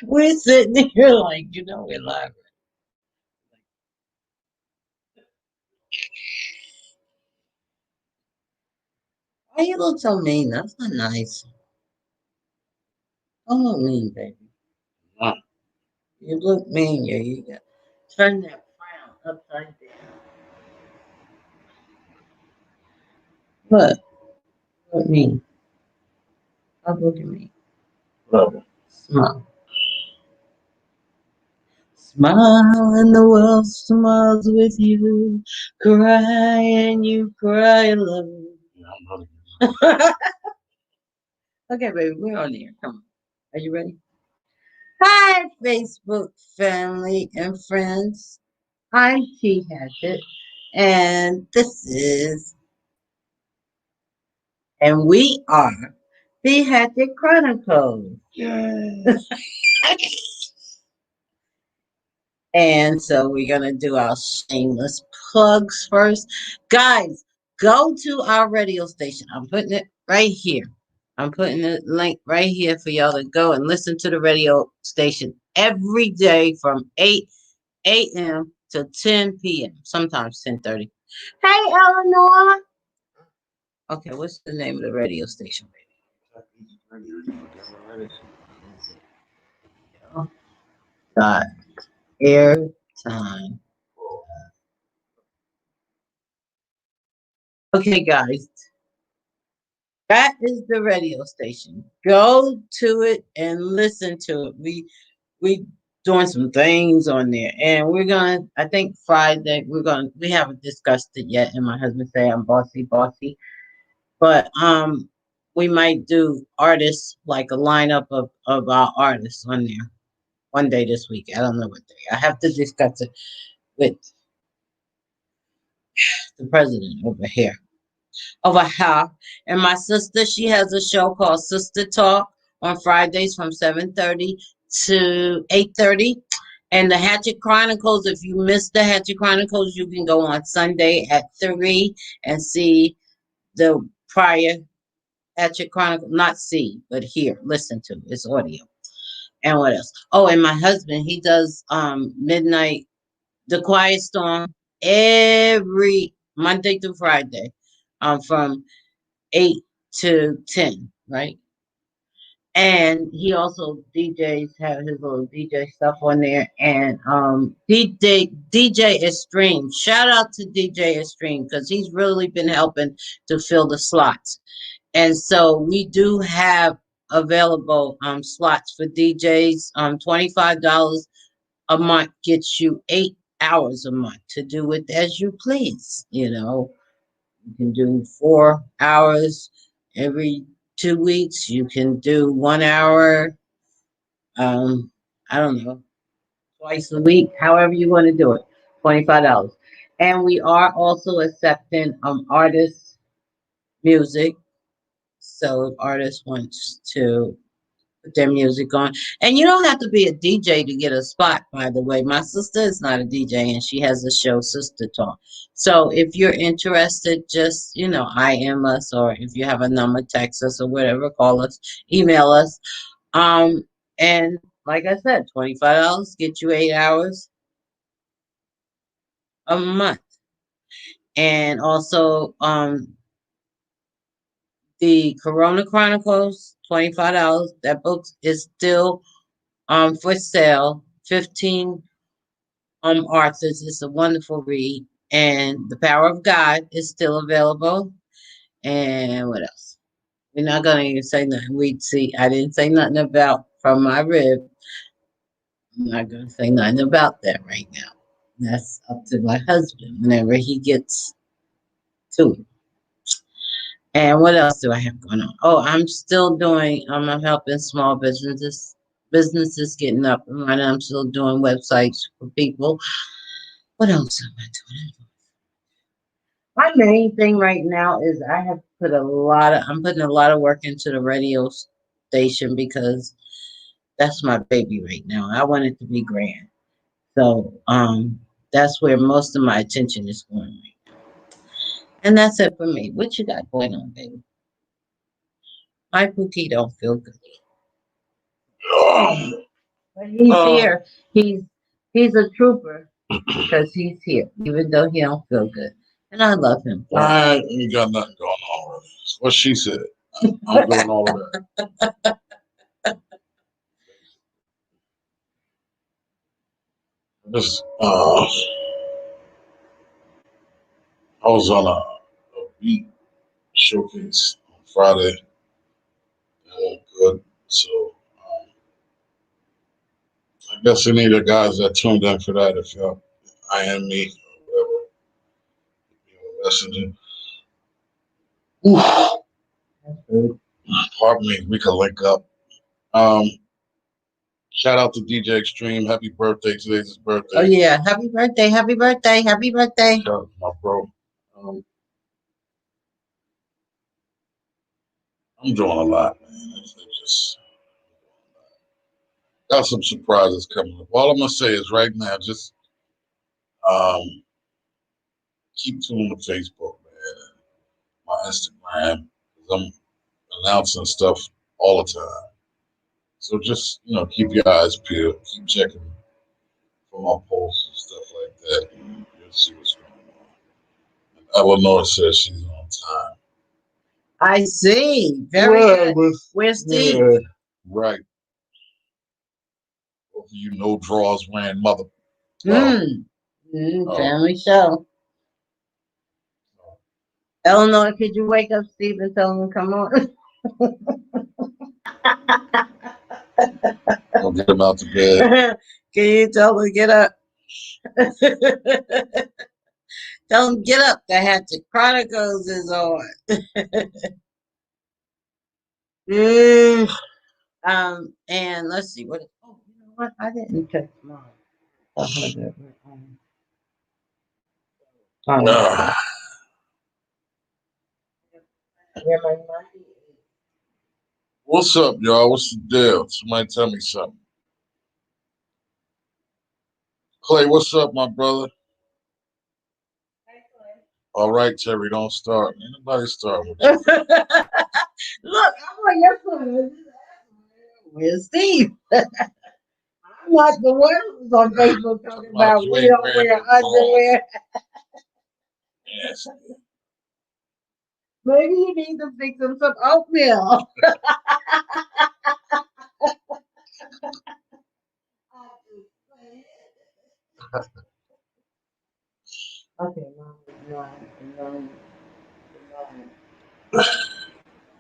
We're sitting here like, we're live. Why you look so mean? That's not nice. Don't look mean, baby. Uh, You look mean. You got turn that frown upside down. Look, look me. Look at me. Look. Smile. Smile and the world smiles with you. Cry and you cry alone. Okay, baby, we're on here. Come on. Are you ready? Hi, Facebook family and friends. I'm T Hatchett, and and we are the Hatchett Chronicles. Yes. And so we're going to do our shameless plugs first. Guys, go to our radio station. I'm putting it right here. I'm putting the link right here for y'all to go and listen to the radio station every day from 8 a.m. to 10 p.m., sometimes 10:30. Hey, Eleanor. Okay, what's the name of the radio station, baby? Got air time. Okay, guys, that is the radio station. Go to it and listen to it. We doing some things on there, and we're gonna. I think Friday we're gonna. We haven't discussed it yet, and my husband say I'm bossy, bossy, but we might do artists like a lineup of our artists on there one day this week. I don't know what day. I have to discuss it with the president over here. Over here. And my sister, she has a show called Sister Talk on Fridays from 7:30 to 8:30. And the Hatchet Chronicles, if you missed the Hatchet Chronicles, you can go on Sunday at 3 and see the prior Hatchet Chronicle. Not see, but hear, listen to. It's audio. And what else? Oh, and my husband, he does midnight, the Quiet Storm, every Monday through Friday, from 8 to 10, right? And he also DJs, have his little DJ stuff on there, and DJ Extreme. Shout out to DJ Extreme because he's really been helping to fill the slots. And so we do have available slots for DJs. $25 a month gets you 8 hours a month to do it as you please. You can do 4 hours every 2 weeks. You can do 1 hour, um, I don't know, twice a week, however you want to do it. $25. And we are also accepting artists' music. So if artists wants to put their music on. And you don't have to be a DJ to get a spot, by the way. My sister is not a DJ and she has a show, Sister Talk. So if you're interested, just, IM us, or if you have a number, text us or whatever, call us, email us. Um, and like I said, $25 get you 8 hours a month. And also the Corona Chronicles, $25. That book is still for sale. 15 authors. It's a wonderful read. And The Power of God is still available. And what else? We're not gonna even say nothing. We see I didn't say nothing about From My Rib. I'm not gonna say nothing about that right now. That's up to my husband whenever he gets to it. And what else do I have going on? Oh, I'm still doing I'm helping small businesses getting up and running. I'm still doing websites for people. What else am I doing? My main thing right now is I'm putting a lot of work into the radio station because that's my baby right now. I want it to be grand. So that's where most of my attention is going right now. And that's it for me. What you got going on, baby? My Pookie don't feel good. But he's here. He's a trooper because he's here, even though he don't feel good. And I love him. I ain't got nothing going on with it. What she said. I'm doing all of that. This, I was on a beat showcase on Friday. Good. So I guess any of the guys that tuned in for that, if y'all IM me or whatever, messenger. Pardon me, we can link up. Shout out to DJ Extreme. Happy birthday. Today's his birthday. Oh yeah, happy birthday, happy birthday, happy birthday. Shout out to my bro. I'm doing a lot, man. It's just got some surprises coming up. All I'm gonna say is right now, just keep tuning to Facebook, man, and my Instagram, because I'm announcing stuff all the time. So just keep your eyes peeled, keep checking for my posts and stuff like that. And you'll see what's going on. And Eleanor says she's on time. I see. Very good. Where's Steve? Yeah, right. Both of you no draws wearing mother. Family show. Eleanor, could you wake up Steve and tell him to come on? I'll get him out to bed. Can you tell him to get up? Tell him get up. The Hatchett Chronicles is on. And let's see what. Oh, you know what? I didn't check mine. What's up, y'all? What's the deal? Somebody tell me something. Clay, what's up, my brother? All right, Terry, don't start. Ain't nobody start with you. Look, I'm on your phone. Where's Steve? I'm not the one who's on Facebook talking about we don't wear underwear. Yes. Maybe you need to fix him some oatmeal. Okay, no.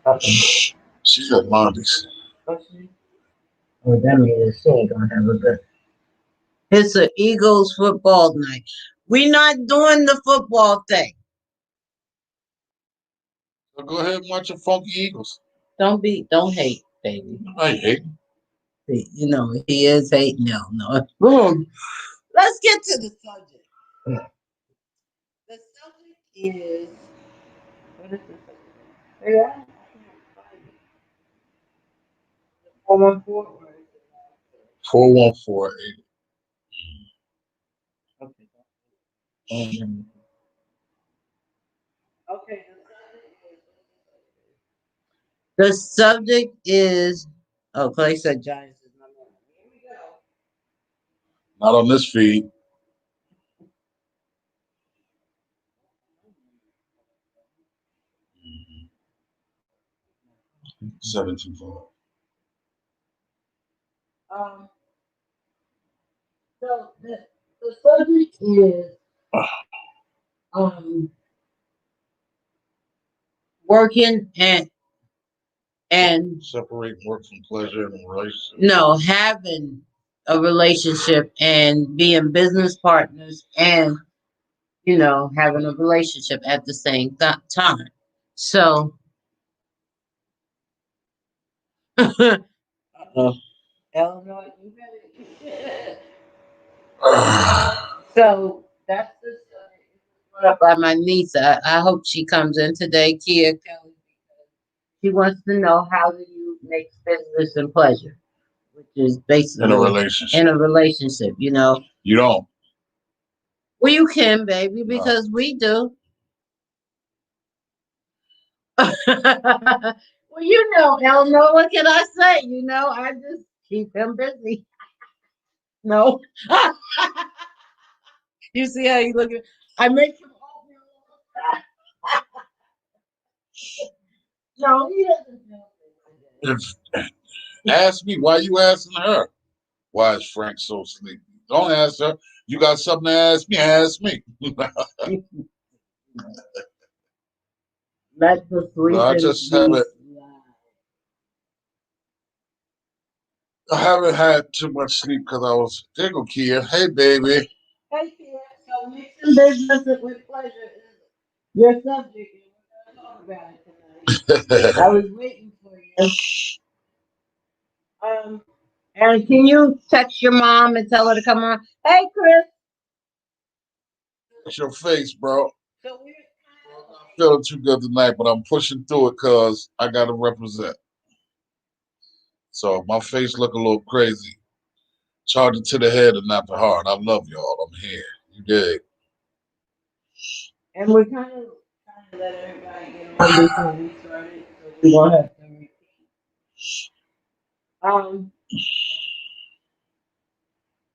Okay. She's at Mondays. Oh, that means she ain't gonna have a good. It's an Eagles football night. We're not doing the football thing. So go ahead and watch your Funky Eagles. Don't hate, baby. I hate. You know, he is hating. No. Boom. Let's get to the subject. The subject is, what is the subject? Yeah. 414. 4148. Okay. Okay. The subject is. Oh, Clay said Giants is number one. Here we go. Not on this feed. Mm-hmm. 725. So the subject is working and separate work from pleasure and relationship. No, having a relationship and being business partners and having a relationship at the same time. So Eleanor, you better. So that's the brought up by my niece. I hope she comes in today, Kia Kelly. She wants to know how do you mix business and pleasure, which is basically in a relationship. You don't. Well, you can, baby, because we do. Well, Eleanor, what can I say? I just keep him busy. No. You see how you look at I make him oatmeal. No, he doesn't do it. If, ask me, why you asking her? Why is Frank so sleepy? Don't ask her. You got something to ask me? Ask me. Let the I sleeping just be. I haven't had too much sleep because I was thinking, Kia. Hey, baby. Hey, Kia. So mixing business with pleasure is your subject, and we're going to talk about it tonight. I was waiting for you. And can you text your mom and tell her to come on? Hey, Chris. It's your face, bro. So we're I'm not feeling too good tonight, but I'm pushing through it because I got to represent. So my face look a little crazy. Charge it to the head and not the heart. I love y'all. I'm here. You dig? and we're kind of trying to let everybody get on before we started, so we won't have to repeat. Um,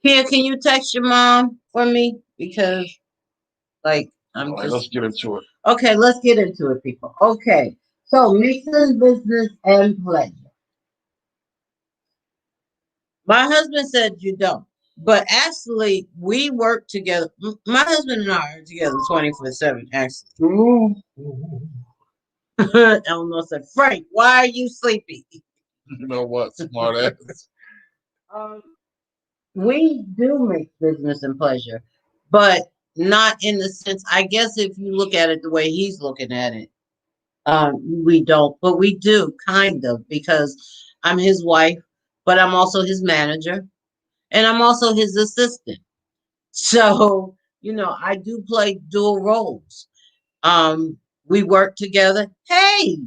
Kia, can you text your mom for me? Because, like, I'm All right, just let's get into it. okay. Let's get into it, people. Okay, so mixing business and pleasure. My husband said you don't, but actually, we work together. My husband and I are together 24/7. Actually, Eleanor said, "Frank, why are you sleepy?" You know what? Smart ass. Um, we do mix business and pleasure, but not in the sense. I guess if you look at it the way he's looking at it, we don't, but we do kind of because I'm his wife, but I'm also his manager, and I'm also his assistant. So I do play dual roles. Um, we work together. Hey,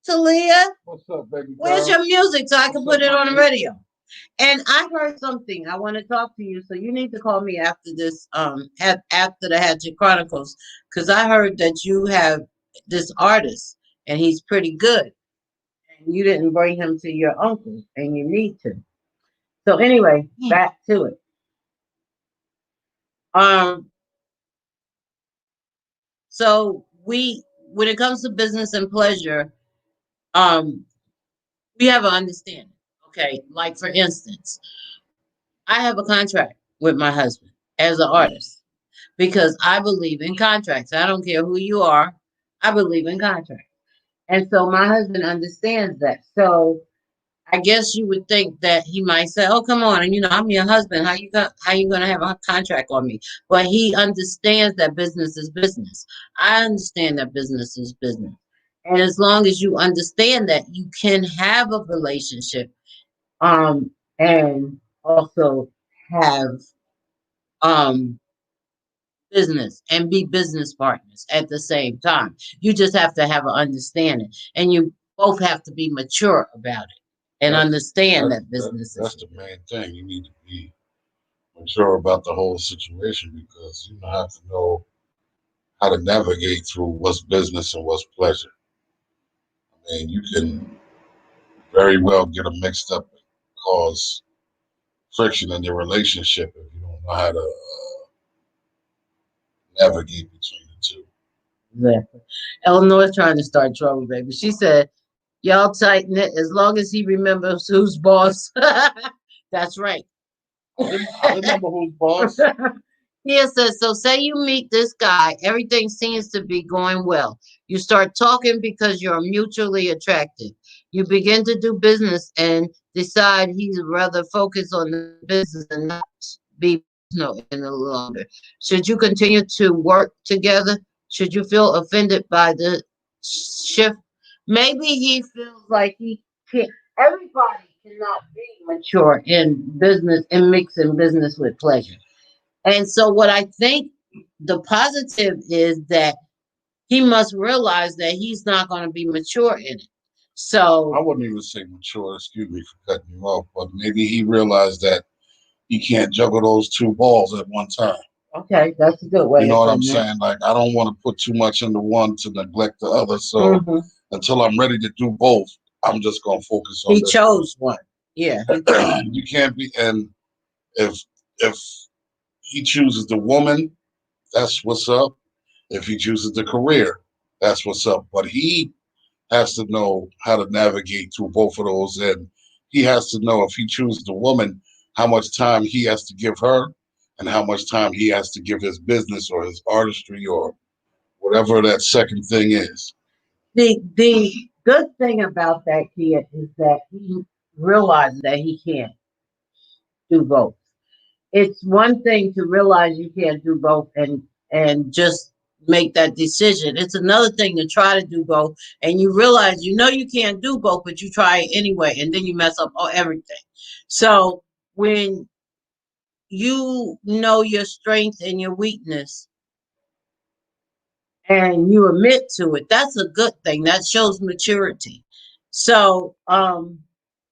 Talia, What's up, baby where's girl? your music so I can What's put up, it my on the baby? radio? And I heard something. I want to talk to you, so you need to call me after this. After the Hatchett Chronicles, because I heard that you have this artist, and he's pretty good, and you didn't bring him to your uncle, and you need to. So anyway, back to it. Um, so when it comes to business and pleasure, um, we have an understanding. Okay, like for instance, I have a contract with my husband as an artist because I believe in contracts. I don't care who you are. I believe in contracts. And so my husband understands that. So I guess you would think that he might say, "Oh, come on, and I'm your husband. How you gonna have a contract on me?" But he understands that business is business. I understand that business is business. And as long as you understand that, you can have a relationship, and also have um business and be business partners at the same time. You just have to have an understanding, and you both have to be mature about it and That's understand that's that business that's is. the main thing. You need to be mature about the whole situation because you have to know how to navigate through what's business and what's pleasure. I mean, you can very well get them mixed up and cause friction in your relationship if you don't know how to navigate between the two. Exactly. Eleanor's trying to start trouble, baby. She said, "Y'all tighten it as long as he remembers who's boss." That's right. I remember who's boss. Tia says, so say you meet this guy, everything seems to be going well. You start talking because you're mutually attracted. You begin to do business and decide he'd rather focus on the business and not be personal any longer. Should you continue to work together? Should you feel offended by the shift? Maybe he feels like he can't. Everybody cannot be mature in business and mixing business with pleasure. And so, what I think the positive is that he must realize that he's not going to be mature in it. I So, wouldn't even say mature, excuse me for cutting you off, but maybe he realized that he can't juggle those two balls at one time. okay, that's a good You way know of what I'm putting it. saying? Like, I don't want to put too much into one to neglect the other. So Hmm. until I'm ready to do both, I'm just going to focus on He this one. chose one. Yeah, he can't. You can't be. And if if he chooses the woman, that's what's up. If he chooses the career, that's what's up. But he has to know how to navigate through both of those, and he has to know if he chooses the woman, how much time he has to give her, and how much time he has to give his business or his artistry or whatever that second thing is. The good thing about that kid is that he realizes that he can't do both. It's one thing to realize you can't do both and just make that decision. It's another thing to try to do both and you realize you know you can't do both, but you try it anyway, and then you mess up everything. So when you know your strength and your weakness and you admit to it, that's a good thing. That shows maturity. So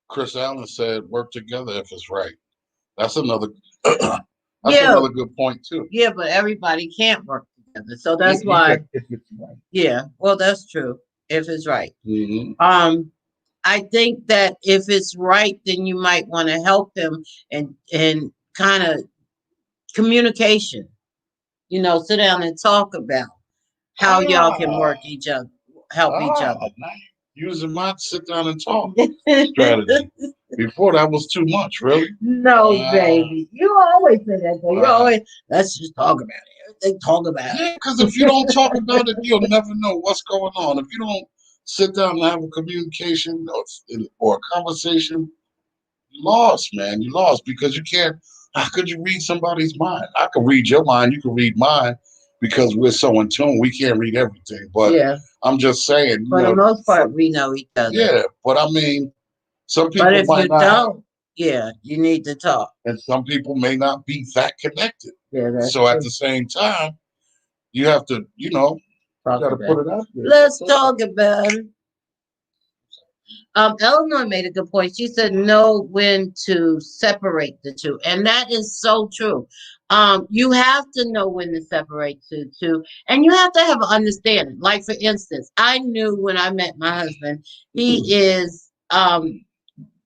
Chris Allen said, "Work together if it's right." That's another. That's yeah, another good point too. yeah, but everybody can't work together. So He, that's he why, said, "If it's right." yeah, well, that's true if it's right. Hmm. I think that if it's right, then you might want to help him and kind of communication, sit down and talk about how y'all can Ah, work each other, help each other. now using my sit down and talk strategy. Before that was too much, really. No, Wow. baby. You always say that though. You Wow. always let's just talk about it. Everything talk about Yeah, because if you don't talk about it, you'll never know what's going on. If you don't sit down and have a communication or a conversation, you lost, man. You lost because you can't. How could you read somebody's mind? I can read your mind. You can read mine because we're so in tune. We can't read everything, it. but Yeah. I'm just saying, For the most part we know each other. yeah. But I mean, some But people if might you not have, don't, yeah, you need to talk. and some people may not be that connected. Yeah, that's So at true. the same time, you have to, you Talk got to about put it. it out there. Let's talk about it. Eleanor made a good point. She said know when to separate the two, and that is so true. You have to know when to separate the two, and you have to have an understanding. Like for instance, I knew when I met my husband, he is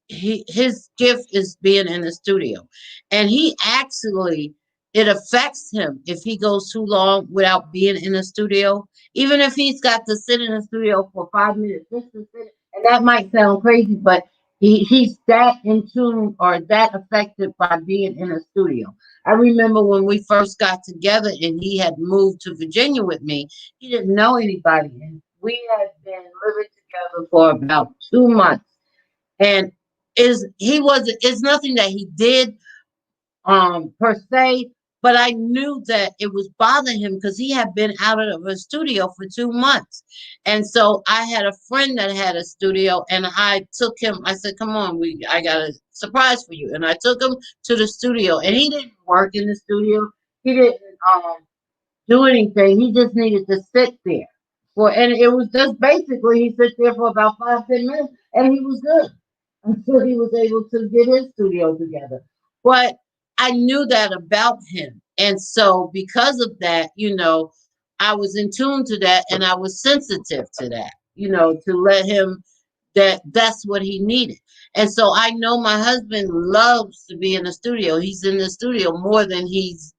his gift is being in the studio, and he actually it affects him if he goes too long without being in the studio, even if he's got to sit in the studio for 5 minutes just to sit, and that might sound crazy, but he's that in tune or that affected by being in a studio. I remember when we first got together and he had moved to Virginia with me. He didn't know anybody, and we had been living together for about 2 months, and is he wasn't it's nothing that he did per se, but I knew that it was bothering him because he had been out of a studio for 2 months. And so I had a friend that had a studio, and I took him. I said, come on, I got a surprise for you. And I took him to the studio, and he didn't work in the studio. He didn't um do anything. He just needed to sit there and it was just basically he sat there for about 5, 10 minutes, and he was good until he was able to get his studio together. But I knew that about him, and so because of that, I was in tune to that, and I was sensitive to that. To let him that's what he needed. And so I know my husband loves to be in the studio. He's in the studio more than he's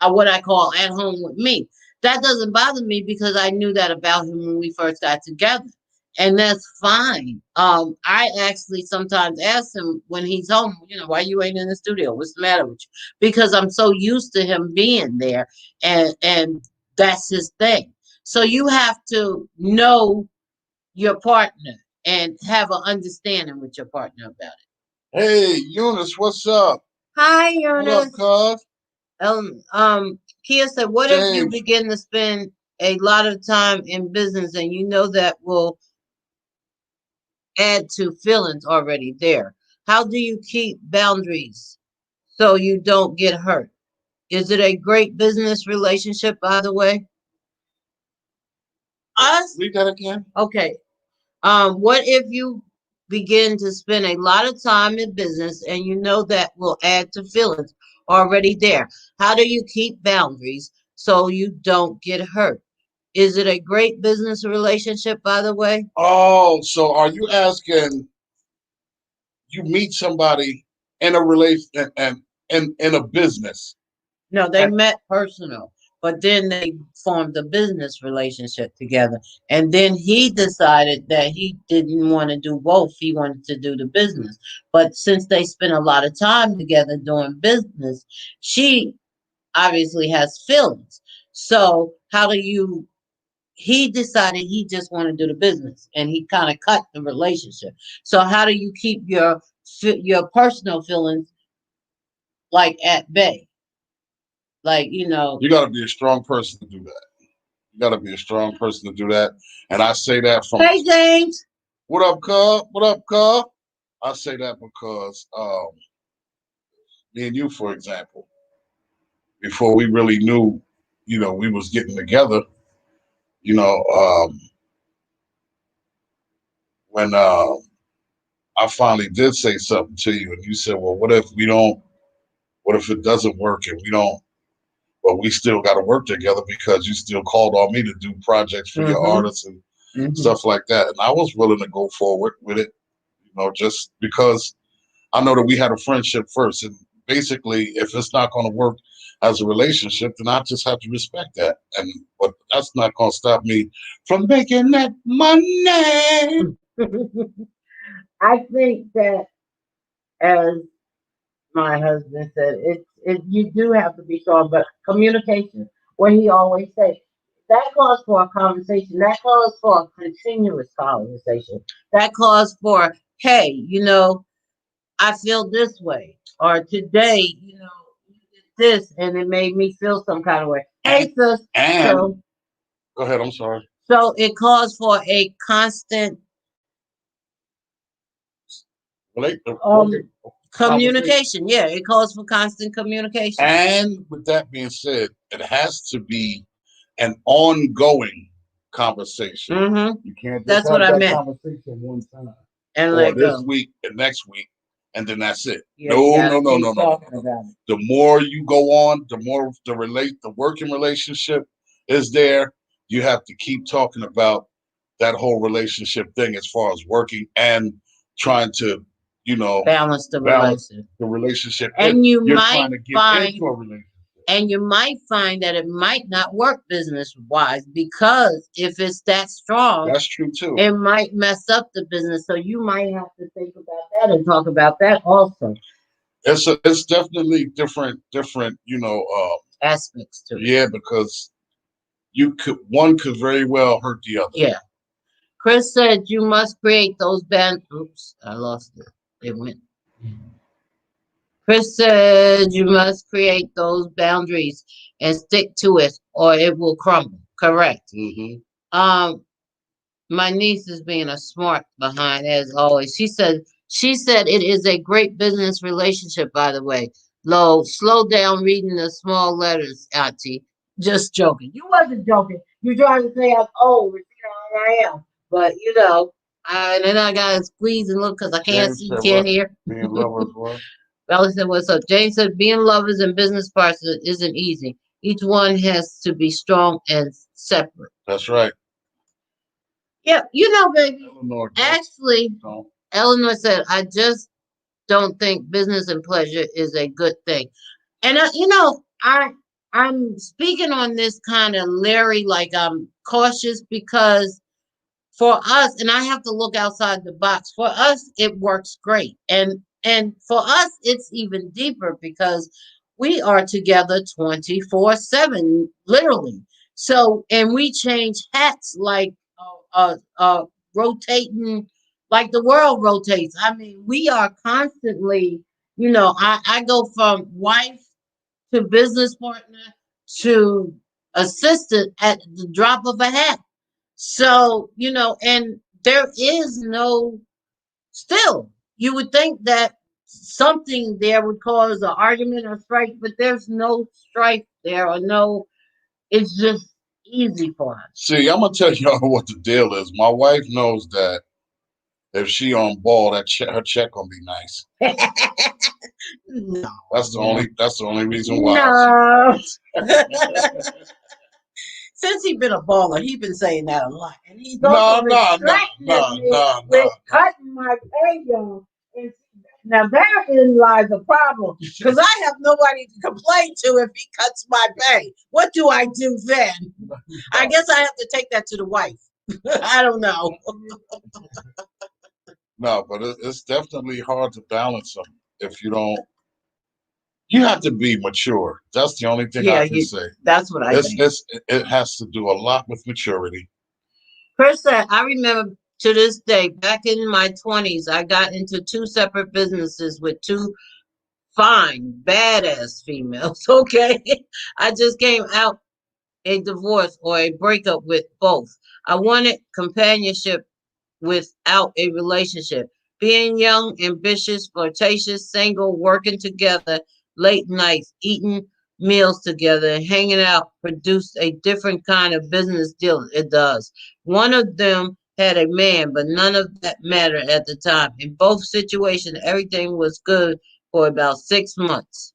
what I call at home with me. That doesn't bother me because I knew that about him when we first got together. And that's fine. I actually sometimes ask him when he's home, why you ain't in the studio? What's the matter with you? Because I'm so used to him being there, and that's his thing. So you have to know your partner and have an understanding with your partner about it. Hey, Eunice, what's up? Hi, What up, Eunice. cuz? Kia said, what if you Dave. begin to spend a lot of time in business and you know that will add to feelings already there? How do you keep boundaries so you don't get hurt? Is it a great business relationship, by the way? Us? Read that again. Okay. What if you begin to spend a lot of time in business and you know that will add to feelings already there? How do you keep boundaries so you don't get hurt? Is it a great business relationship, by the way? Oh, so are you asking you meet somebody in a relation and in a business. No, they met personal, but then they formed a business relationship together. And then he decided that he didn't want to do both. He wanted to do the business. But since they spent a lot of time together doing business, she obviously has feelings. So how do you he decided he just wanted to do the business and he kind of cut the relationship. So how do you keep your personal feelings like at bay? Like, You got to be a strong person to do that. You got to be a strong person to do that. And I say that from. Hey James. What up, cuz? What up, cuz? I say that because me and you, for example, before we really knew, we was getting together, you know, when I finally did say something to you and you said, well, what if it doesn't work and we don't, but we still got to work together because you still called on me to do projects for your artists and stuff like that. And I was willing to go forward with it, just because I know that we had a friendship first. And basically, if it's not going to work as a relationship, then I just have to respect that. But that's not going to stop me from making that money. I think that, as my husband said, you do have to be strong, but communication, what he always say, that calls for a conversation. That calls for a continuous conversation. That calls for, hey, I feel this way, or today, you did this, and it made me feel some kind of way. Hey, sis. And go ahead. I'm sorry. So it calls for a constant communication. Yeah, it calls for constant communication. And with that being said, it has to be an ongoing conversation. You can't just have that conversation one time. And or this week and next week, and then that's it. No. The more you go on, the more the working relationship is there. You have to keep talking about that whole relationship thing as far as working and trying to, balance the relationship. And you might find that it might not work business wise, because if it's that strong, that's true too. It might mess up the business. So you might have to think about that and talk about that also. It's definitely different, aspects to it. Yeah, because one could very well hurt the other. Yeah. Chris said you must create those band. Oops, I lost it. It went. Chris said you must create those boundaries and stick to it, or it will crumble. Correct. My niece is being a smart behind as always. She said it is a great business relationship, by the way. Slow down reading the small letters, Auntie. Just joking. You wasn't joking. You trying to say I'm old, I am. But and then I gotta squeeze and look because I can't see, can't hear. Being lovers, what? Bella said, "What's up?" James said, "Being lovers and business partners isn't easy. Each one has to be strong and separate." That's right. Yeah, baby. Actually, Eleanor said, "I just don't think business and pleasure is a good thing." And I'm speaking on this kind of Larry, like I'm cautious, because for us, and I have to look outside the box. For us, it works great, and for us, it's even deeper because we are together 24/7, literally. So, and we change hats like rotating, like the world rotates. I mean, we are constantly, I go from wife to business partner to assistant at the drop of a hat. So, and there is no, still, you would think that something there would cause an argument or strife, but there's no strife there, or no, it's just easy for us. See, I'm going to tell y'all what the deal is. My wife knows that if she on ball, her check going to be nice. No. That's the only reason why. No. Since he's been a baller, he's been saying that a lot. And he's also with cutting my pay, y'all. Now therein lies a problem because I have nobody to complain to if he cuts my pay. What do I do then? I guess I have to take that to the wife. I don't know. No, but it's definitely hard to balance them if you don't. You have to be mature. That's the only thing I Yeah, can say. that's what I think. It has to do a lot with maturity. Chris said, I remember to this day, back in my 20s, I got into two separate businesses with two fine, badass females. Okay. I just came out a divorce or a breakup with both. I wanted companionship without a relationship. Being young, ambitious, flirtatious, single, working together, late nights, eating meals together, and hanging out produced a different kind of business deal. It does. One of them had a man, but none of that mattered at the time. In both situations, everything was good for about 6 months.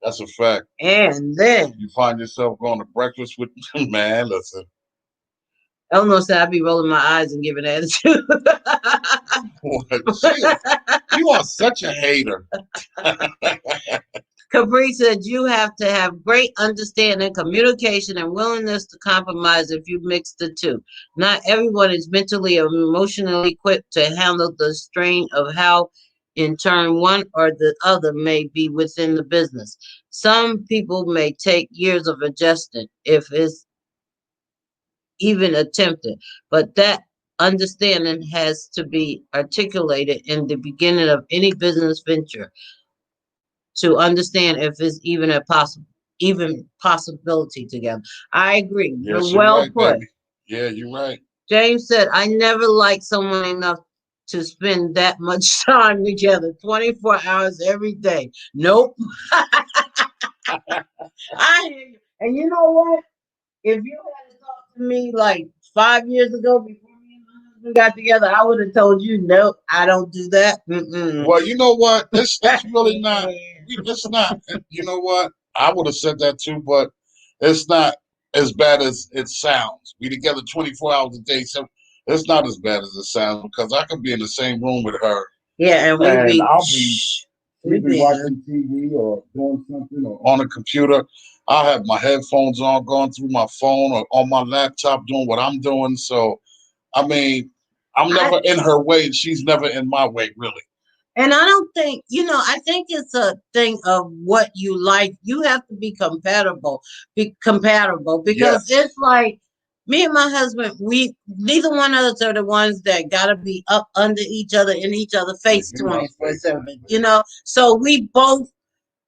That's a fact. And then You find yourself going to breakfast with man. Listen, Eleanor said I'd be rolling my eyes and giving attitude. you are such a hater. Capri said you have to have great understanding, communication, and willingness to compromise if you mix the two. Not everyone is mentally or emotionally equipped to handle the strain of how, in turn, one or the other may be within the business. Some people may take years of adjusting if it's even attempted, but that understanding has to be articulated in the beginning of any business venture to understand if it's even a possibility together. I agree. You're Yes, you're well right, put. baby. Yeah, you're right. James said, I never liked someone enough to spend that much time together, 24 hours every day. Nope. I hear you. And you know what? If you had talked to me like 5 years ago before me and my husband got together, I would have told you, nope, I don't do that. Mm-mm. Well, you know what? It's really not. It's not. You know what? I would have said that too, but it's not as bad as it sounds. We together 24 hours a day, so it's not as bad as it sounds because I could be in the same room with her. Yeah, and we'd be, we'd be watching TV or doing something or on a computer. I'll have my headphones on, going through my phone or on my laptop doing what I'm doing. So, I mean, I'm never in her way and she's never in my way, really. And I don't think, I think it's a thing of what you like. You have to be compatible because Yes. it's like me and my husband, we neither one of us are the ones that gotta be up under each other in each other face 24/7, So we both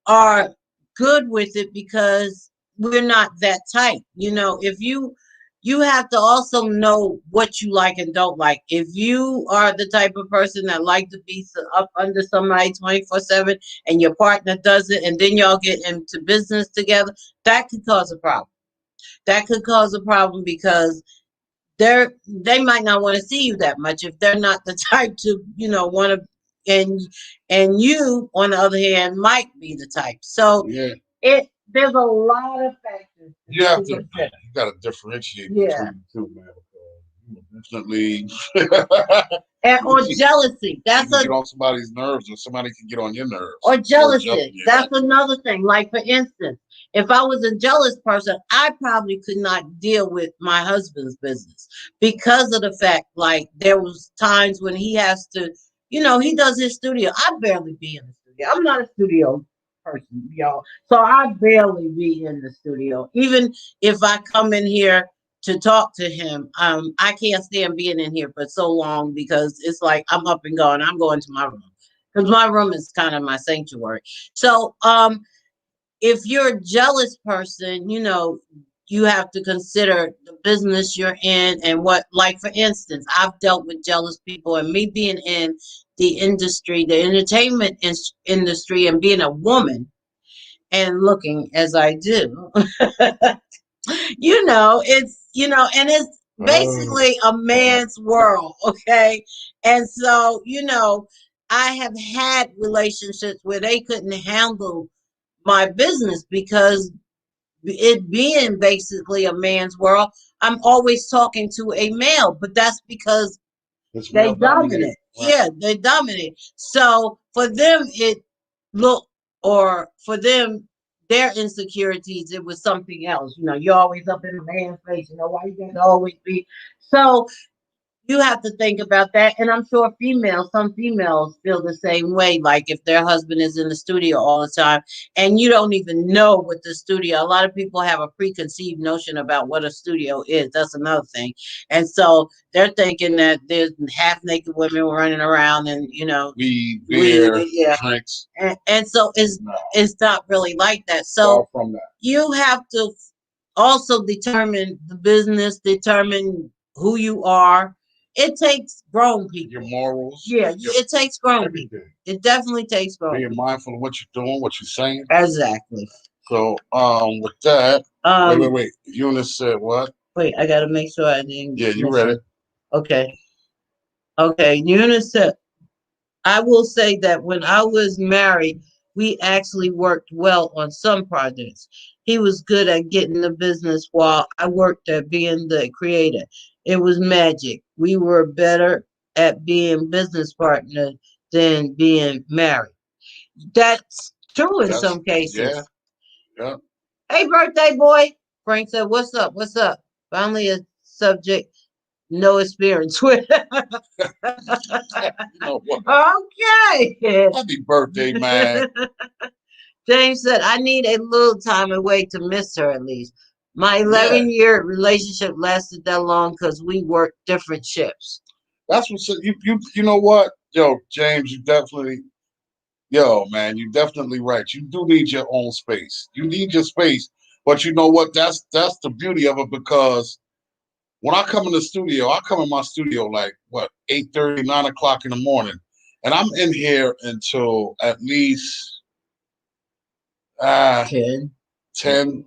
are good with it because we're not that type. If you have to also know what you like and don't like. If you are the type of person that like to be up under somebody 24/7 and your partner does it and then y'all get into business together, that could cause a problem. That could cause a problem because they might not want to see you that much if they're not the type to want to, and you on the other hand might be the type. So yeah, there's a lot of factors you have to you got to differentiate between the two, man. Definitely. Or jealousy. That's get on somebody's nerves, or somebody can get on your nerves. Or jealousy. That's another thing. Like for instance, if I was a jealous person, I probably could not deal with my husband's business because of the fact, like there was times when he has to, he does his studio. I barely be in the studio. I'm not a studio person, y'all. So I barely be in the studio. Even if I come in here to talk to him, I can't stand being in here for so long because it's like I'm up and going. I'm going to my room because my room is kind of my sanctuary. So, if you're a jealous person, you have to consider the business you're in and what, like for instance, I've dealt with jealous people, and me being in the industry, the entertainment industry, and being a woman and looking as I do, and it's basically a man's world, okay? And so, I have had relationships where they couldn't handle my business because it being basically a man's world, I'm always talking to a male, but that's because It's They male dominated. dominate. Right. Yeah, they dominate. So for them, it look or for them, their insecurities, it was something else. You know, you're always up in a man's face. You know, why you got to always be so you have to think about that. And I'm sure some females feel the same way. Like if their husband is in the studio all the time and you don't even know what the studio, a lot of people have a preconceived notion about what a studio is. That's another thing. And so they're thinking that there's half naked women running around and, Beer, yeah. drinks. And so it's not really like that. Far So from that. you have to also determine the business, determine who you are. It takes grown people. Your morals. Yeah, it takes grown everything. people. It definitely takes grown Being people. mindful of what you're doing, what you're saying. Exactly. So, with that, wait. Eunice said what? Wait, I got to make sure I didn't. Yeah, you read it. Okay. Eunice said, I will say that when I was married, we actually worked well on some projects. He was good at getting the business while I worked at being the creator. It was magic. We were better at being business partners than being married. That's true in some cases. Yeah. Hey, birthday boy. Frank said, "What's up? What's up?" Finally, a subject no experience with. Okay. Happy birthday, man. James said, I need a little time away to miss her at least. My 11-year relationship lasted that long because we worked different shifts. That's what you know what? Yo, James, you definitely right. You do need your own space. You need your space. But you know what? That's the beauty of it because when I come in the studio, I come in my studio like 8:30, 9 o'clock in the morning. And I'm in here until at least 10.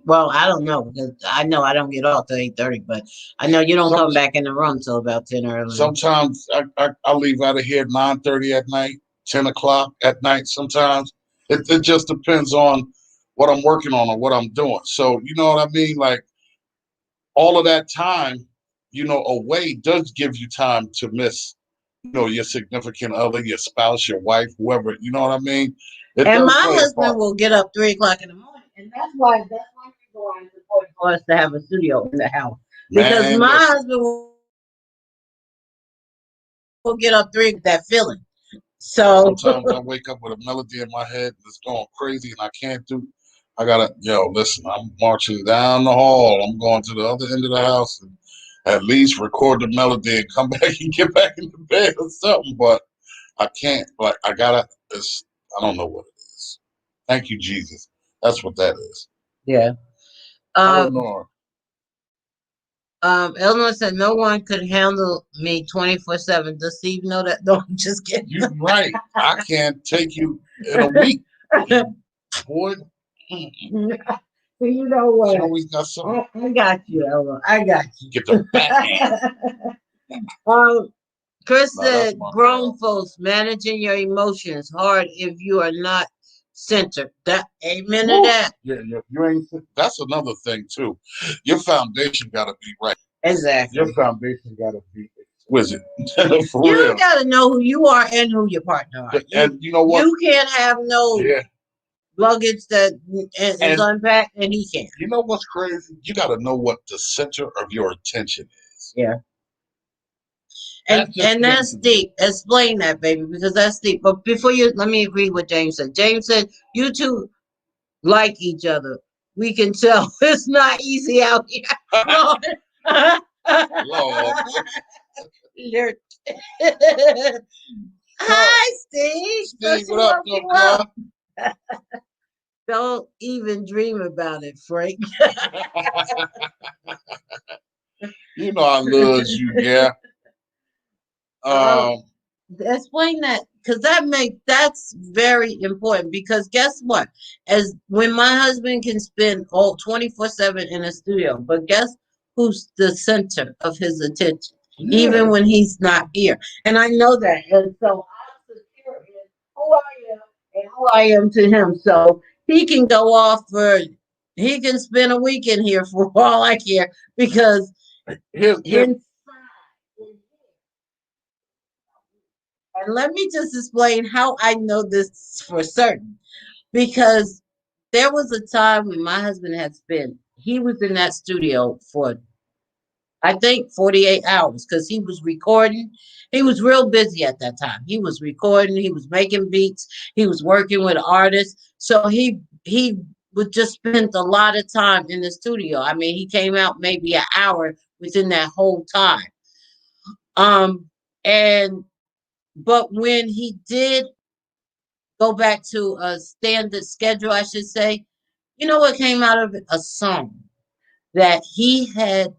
Well, I don't know because I know I don't get off till 8:30, but I know you don't come back in the room till about 10 early. Sometimes I leave out of here 9:30 at night, 10 o'clock at night. Sometimes it just depends on what I'm working on or what I'm doing. So you know what I mean? Like all of that time, away does give you time to miss, your significant other, your spouse, your wife, whoever. You know what I mean? And my husband will get up 3 o'clock in the morning, and that's why it's important for us to have a studio in the house because my husband will get up 3 with that feeling. So sometimes I wake up with a melody in my head that's going crazy, and I gotta, listen. I'm marching down the hall. I'm going to the other end of the house and at least record the melody and come back and get back into bed or something. But I can't. Like I gotta. I don't know what it is. Thank you, Jesus. That's what that is. Yeah. Eleanor. Eleanor said no one could handle me 24/7. Does Steve know that? No, I'm just kidding. You're right. I can't take you in a week, boy. You know what? She always got something. I got you, Eleanor. I got you. Get the backhand. Chris said, grown folks managing your emotions hard if you are not centered. Amen to that. Yeah, you ain't. That's another thing too. Your foundation got to be right. Exactly. Your foundation got to be exquisite. For you real. got to know who you are and who your partner are. And you know what? You can't have no luggage that is unpacked, and he can't. You know what's crazy? You got to know what the center of your attention is. Yeah. And that's deep. Explain that, baby, because that's deep. But before let me agree with James said. James said, you two like each other. We can tell it's not easy out here. Lord. Hi, Steve. Steve, what up, Don't even dream about it, Frank. You know I love you, yeah. Explain that because that's very important because guess what? As when my husband can spend all 24/7 in a studio, but guess who's the center of his attention? Yeah. Even when he's not here. And I know that. And so I'm secure in who I am and who I am to him. So he can go off he can spend a weekend here for all I care because inside And let me just explain how I know this for certain. Because there was a time when my husband had spent, he was in that studio for, I think, 48 hours because he was recording. He was real busy at that time. He was recording, he was making beats, he was working with artists. So he would just spend a lot of time in the studio. I mean, he came out maybe an hour within that whole time. And but when he did go back to a standard schedule, I should say, you know what came out of it? A song that he had,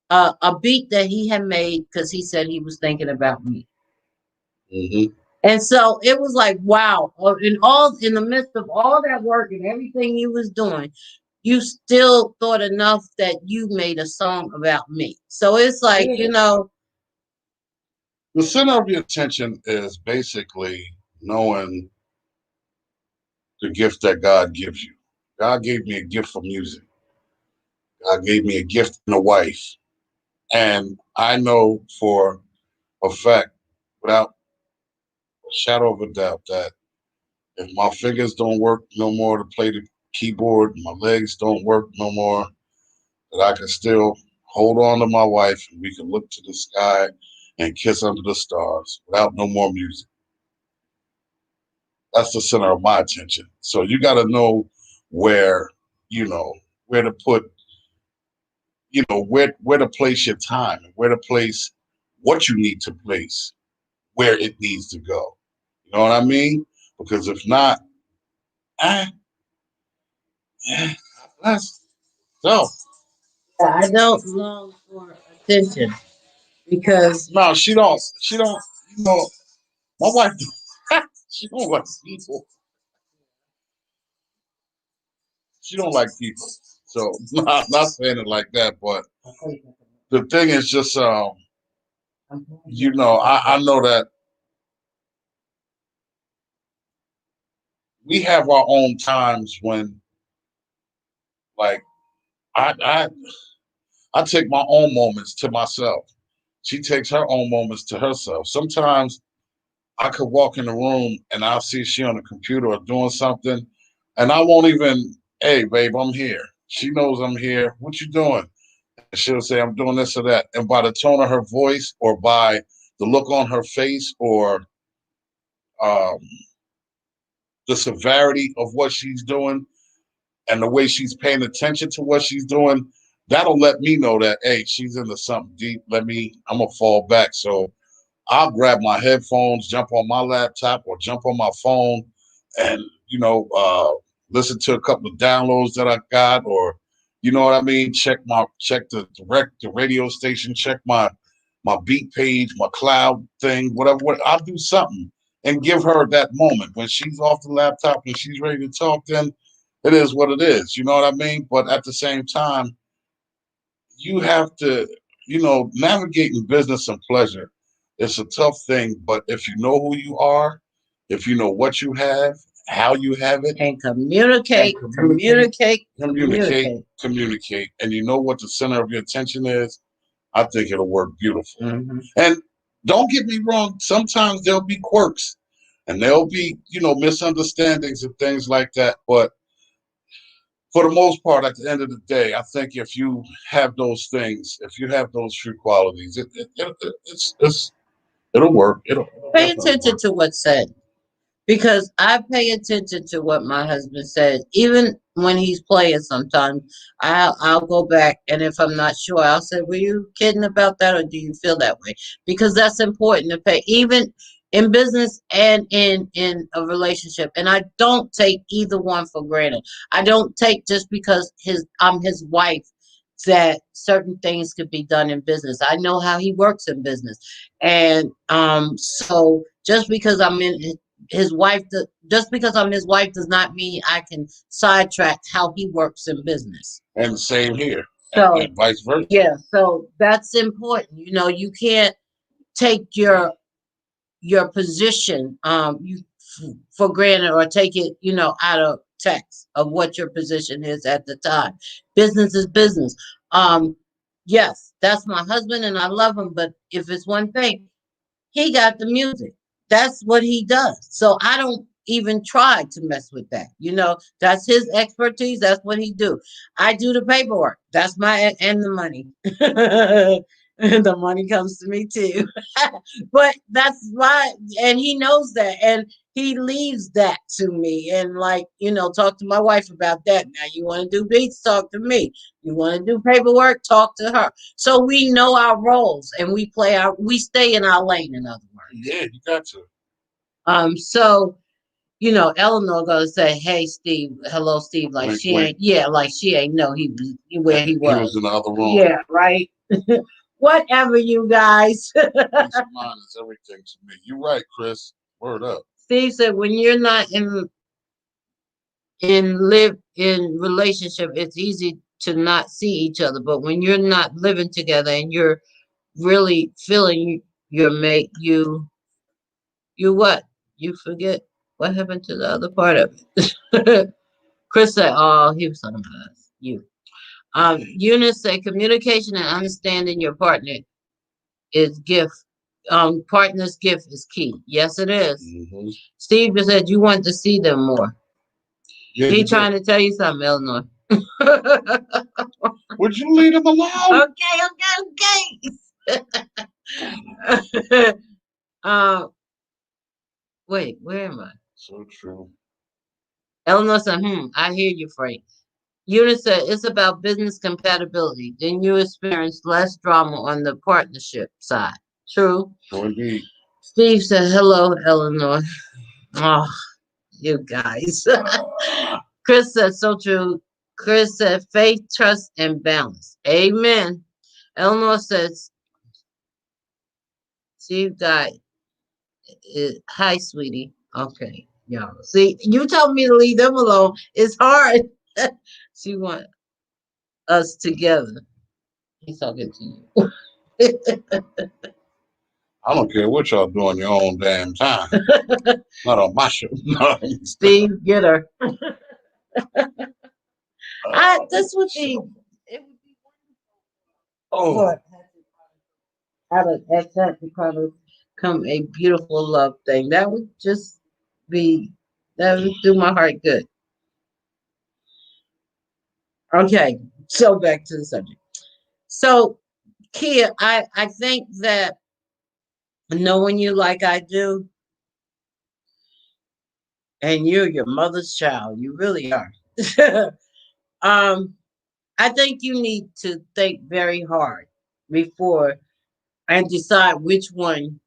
a beat that he had made because he said he was thinking about me. Hmm. And so it was like, wow, in the midst of all that work and everything you was doing, you still thought enough that you made a song about me. So it's like, Yeah. The center of your attention is basically knowing the gift that God gives you. God gave me a gift for music. God gave me a gift and a wife. And I know for a fact, without a shadow of a doubt, that if my fingers don't work no more to play the keyboard, my legs don't work no more, that I can still hold on to my wife and we can look to the sky and kiss under the stars without no more music. That's the center of my attention. So you got to know where, you know, where to put, where to place your time, where to place what you need to place, where it needs to go. You know what I mean? Because if not, eh, that's so. I don't long for attention because No, she don't. She don't. You know, my wife. She don't like people. She don't like people. So not saying it like that, but the thing is just, I know that we have our own times when, like, I I I take my own moments to myself. She takes her own moments to herself. Sometimes I could walk in the room and I'll see she on the computer or doing something, and I won't even, hey, babe, I'm here. She knows I'm here. What you doing? And she'll say, I'm doing this or that. And by the tone of her voice or by the look on her face or um, the severity of what she's doing and the way she's paying attention to what she's doing, that'll let me know that, hey, she's into something deep. I'm going to fall back. So I'll grab my headphones, jump on my laptop or jump on my phone and, listen to a couple of downloads that I got or, you know what I mean? Check the radio station, check my beat page, my cloud thing, whatever. I'll do something and give her that moment. When she's off the laptop and she's ready to talk, then it is what it is. You know what I mean? But at the same time, you have to, navigating business and pleasure. It's a tough thing, but if you know who you are, if you know what you have, how you have it, and and communicate, communicate, communicate. communicate, and you know what the center of your attention is, I think it'll work beautiful. Mm-hmm. And don't get me wrong, sometimes there'll be quirks and there'll be, misunderstandings and things like that. But for the most part, at the end of the day, I think if you have those things, if you have those true qualities, it'll work. It'll Pay definitely attention work. to what's said. Because I pay attention to what my husband says, even when he's playing. Sometimes I'll go back, and if I'm not sure, I'll say, "Were you kidding about that, or do you feel that way?" Because that's important to pay, even in business and in a relationship. And I don't take either one for granted. I don't take just because I'm his wife that certain things could be done in business. I know how he works in business, and so just because I'm in his wife, just because I'm his wife does not mean I can sidetrack how he works in business. And same here, So and vice versa. yeah, so that's important. You can't take your position for granted or take it out of text of what your position is at the time. Business is business. Um, yes, that's my husband and I love him, but if it's one thing, he got the music. that's what he does. So I don't even try to mess with that. That's his expertise. That's what he do. I do the paperwork. That's my and the money. And the money comes to me too. But that's why, and he knows that, and he leaves that to me. And like, talk to my wife about that. Now you want to do beats, talk to me. You want to do paperwork, talk to her. So we know our roles and we stay in our lane, in other words. Yeah, you got to. So, Eleanor gonna say, "Hey, Steve, hello, Steve." Like Wink, she wink. ain't, yeah, like she ain't know where he He was was. in the other room. Yeah, right. Whatever, you guys. Peace of mind is everything to me. You're right, Chris. Word up. Steve said, when you're not in relationship, it's easy to not see each other. But when you're not living together and you're really feeling your mate, you what? You forget what happened to the other part of it. Chris said, "Oh, he was talking about us. You." Eunice said, "Communication and understanding your partner is gift. Partner's gift is key. Yes, it is." Mm-hmm. Steve just said, "You want to see them more." Yeah, He trying to tell you something, Eleanor. Would you leave him alone? Okay. Wait, where am I? So true. Eleanor said, I hear you, Frank. Eunice said, it's about business compatibility. Then you experience less drama on the partnership side. True. True indeed. Steve said, hello, Eleanor. Oh, you guys. Chris said, so true. Chris said, faith, trust, and balance. Amen. Eleanor says, Steve got it. Hi, sweetie. Okay, y'all. See, you told me to leave them alone. It's hard. She want us together. He's talking to you. I don't care what y'all do on your own damn time. Not on my show. Steve, get her. That's what she. It would be wonderful. Oh, Out of that to come a beautiful love thing. That would just be, that would do my heart good. Okay, so back to the subject. So, Kia, I think that knowing you like I do, and you're your mother's child, you really are. um, I think you need to think very hard before and decide which one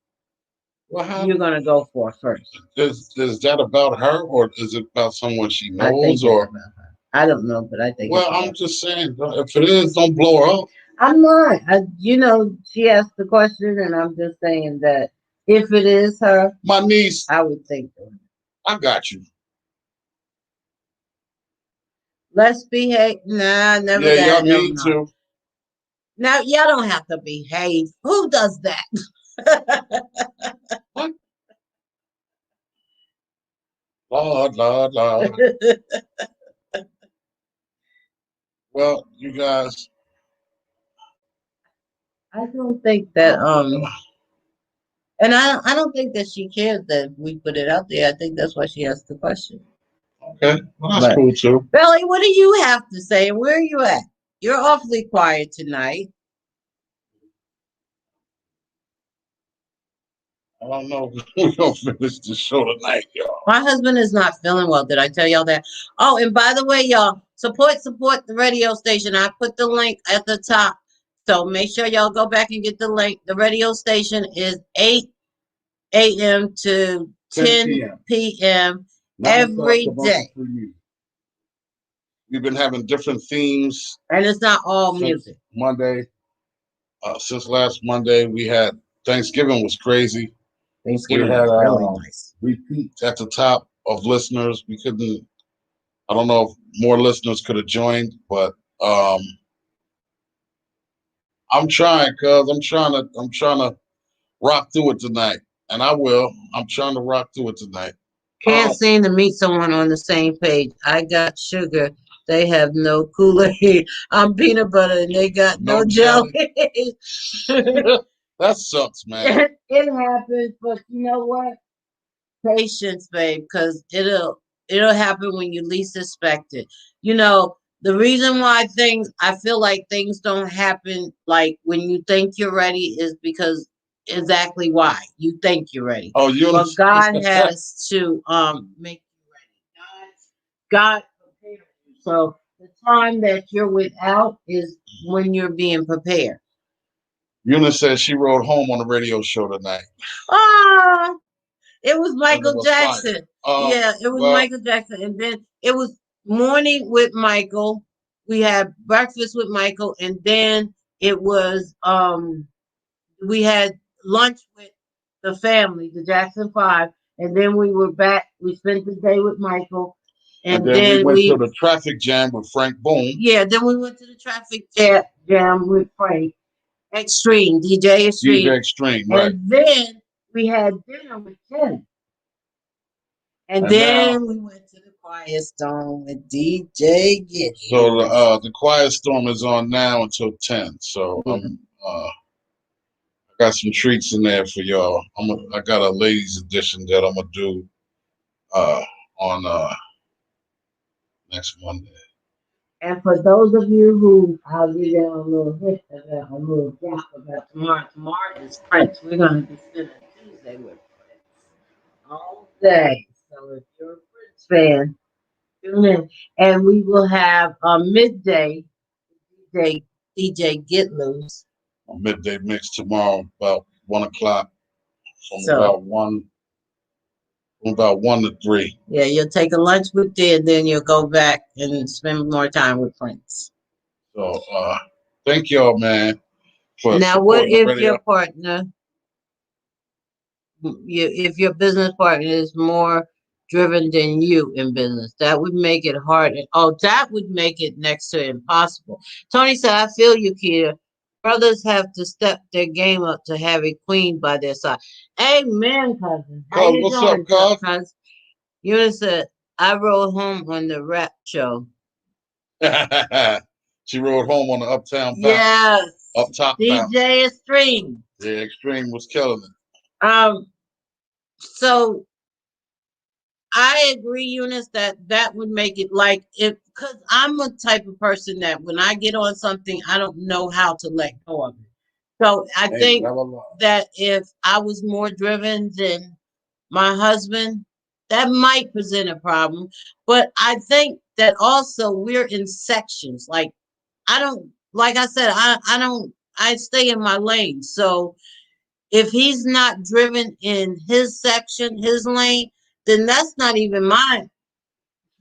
well, you're gonna go for first. is that about her, or is it about someone she I think knows? it's Or about her. I don't know, but I think. well, I'm just saying, if it is, don't blow her up. I'm not. She asked the question, and I'm just saying that if it is her, My niece, I would think so. I got you. Let's behave. Nah, never Yeah, that. y'all need to. Now, y'all don't have to behave. Who does that? What? Lord, Lord, Lord. Well, you guys. I don't think that and I don't think that she cares that we put it out there. I think that's why she asked the question. Okay, well, that's cool too. Billy, what do you have to say? Where are you at? You're awfully quiet tonight. I don't know if we're gonna finish the show tonight, y'all. My husband is not feeling well. Did I tell y'all that? Oh, and by the way, y'all, support the radio station. I put the link at the top. So make sure y'all go back and get the link. The radio station is 8 a.m. to 10 p.m. every day. We've been having different themes. And it's not all music. Monday. Since last Monday, we had Thanksgiving was crazy. Thanksgiving we had really nice. Repeats at the top of listeners. We couldn't. I don't know if more listeners could have joined, but I'm trying, cuz I'm trying to rock through it tonight, and I will. I'm trying to rock through it tonight. Can't seem to meet someone on the same page. I got sugar. They have no Kool-Aid. I'm peanut butter and they got no jelly. That sucks, man. It happens, but you know what? Patience, babe, because it'll happen when you least expect it. You know, the reason why I feel like things don't happen like when you think you're ready is because exactly why you think you're ready. Oh, you But understand? God has to make you ready. God prepared you. So the time that you're without is when you're being prepared. Eunice said she rode home on the radio show tonight, Ah, it was and it Michael was fire. Jackson. Yeah, it was Well, Michael Jackson. And then it was morning with Michael. We had breakfast with Michael, and then it was we had lunch with the family, the Jackson Five, and then we were back. We spent the day with Michael, and and then we then went to we the traffic jam with Frank Boone. yeah, then we went to the traffic jam with Frank Extreme, DJ DJ Extreme, Extreme, right? and then we had dinner with Ken. And And now, then we went to the Quiet Storm with DJ Get so Loose. the Quiet Storm is on now until 10. So Mhm. I got some treats in there for y'all. I got a ladies edition that I'm gonna do uh, on next Monday. And for those of you who, I'll give you a little hint about a little gap about tomorrow. Tomorrow is Prince. We're going to be spending Tuesday with Prince all day. So if you're a Prince fan, tune in. And we will have a midday DJ Get Loose. A midday mix tomorrow about 1 o'clock, from So about 1 to 3. yeah, you'll take a lunch with you, and then you'll go back and spend more time with Prince. So thank y'all, man, for Now, what supporting the if your radio. partner, if your business partner is more driven than you in business? That would make it hard. Oh, that would make it next to impossible. Tony said, "I feel you, Keita. Brothers have to step their game up to have a queen by their side." Amen, cousin. How Cuz, you what's up, doing, cuz? cousin? Eunice said, "I rode home on the rap show." She rode home on the Uptown Bounce, Yes, Up Top Bounce. DJ Extreme. Yeah, Extreme was killing it. Um, so I agree, Eunice, that that would make it like if because I'm a type of person that when I get on something, I don't know how to let go of it. So I Hey, think never lie. that if I was more driven than my husband, that might present a problem. But I think that also we're in sections. Like I don't, like I said, I don't, I stay in my lane. So if he's not driven in his section, his lane, then that's not even mine.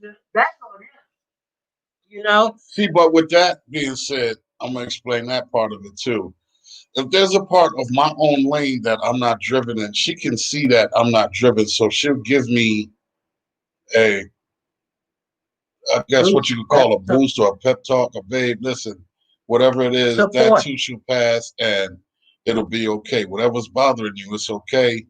That's on him, you know? See, but with that being said, I'm gonna explain that part of it too. If there's a part of my own lane that I'm not driven in, she can see that I'm not driven, so she'll give me a, I guess what Boost, you could pep call a talk, boost or a pep talk, or babe, listen, whatever it is, that support. too shall pass and it'll be okay. Whatever's bothering you, it's okay.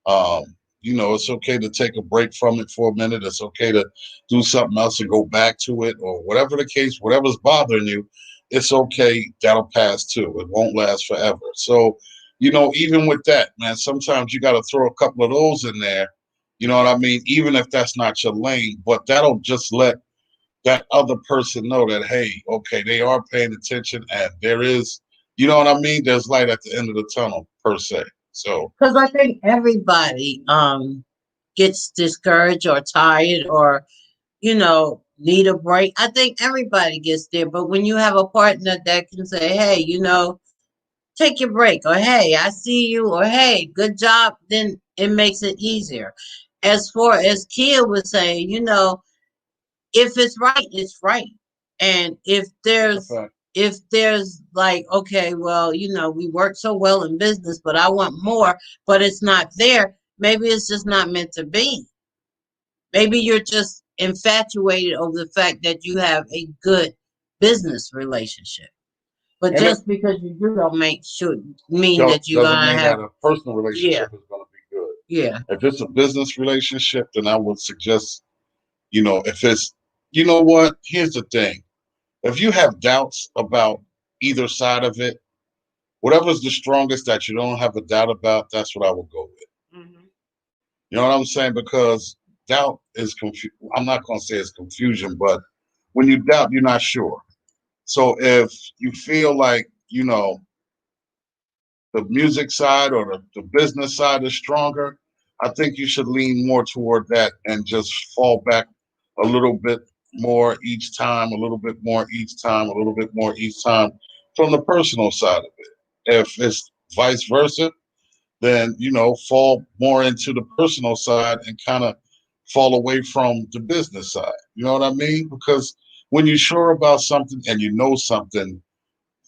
Um, it's okay to take a break from it for a minute. It's okay to do something else and go back to it, or whatever the case, whatever's bothering you, it's okay. That'll pass too. It won't last forever. So, even with that, man, sometimes you got to throw a couple of those in there. You know what I mean? Even if that's not your lane, but that'll just let that other person know that, hey, okay, they are paying attention and there is, you know what I mean? There's light at the end of the tunnel, per se. So, Because I think everybody gets discouraged or tired or, need a break. I think everybody gets there. But when you have a partner that can say, hey, take your break, or hey, I see you, or hey, good job, then it makes it easier. As far as Kia was saying, if it's right, it's right. And the fact, if there's like, okay, well, we work so well in business, but I want more, but it's not there, maybe it's just not meant to be. Maybe you're just infatuated over the fact that you have a good business relationship. But and it just because you do don't make should mean that you're doesn't gonna mean have that a personal yeah, relationship is going to be good. yeah. If it's a business relationship, then I would suggest, if it's, you know what? Here's the thing. If you have doubts about either side of it, whatever's the strongest that you don't have a doubt about, that's what I would go with. Mhm. You know what I'm saying? Because doubt is I'm not going to say it's confusion, but when you doubt, you're not sure. So if you feel like, the music side or the business side is stronger, I think you should lean more toward that and just fall back a little bit more each time, a little bit more each time, a little bit more each time from the personal side of it. If it's vice versa, then, fall more into the personal side and kind of fall away from the business side. You know what I mean? Because when you're sure about something and you know something,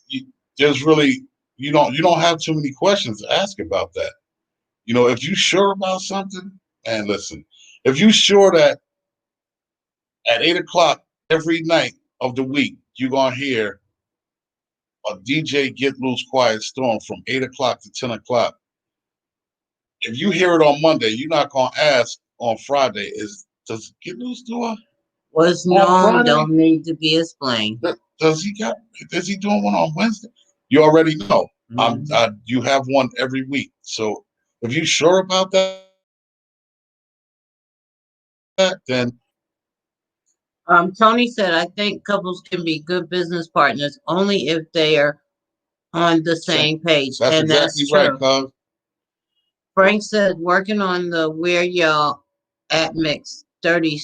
you, there's really you don't have too many questions to ask about that. If you're sure about something, and listen, if you're sure that at 8 o'clock every night of the week you're gonna hear a DJ Get Loose Quiet Storm from 8 o'clock to 10 o'clock, if you hear it on Monday, you're not gonna ask on Friday, does Get Loose do it What's on known Friday? don't need to be explained. Does he got? Is he doing one on Wednesday? You already know. Mhm. You have one every week. So if you're sure about that, then Tony said, I think couples can be good business partners only if they are on the same. same page. That's And that's exactly right, true. cuz. Frank said, working on the Where Y'all at Mix 30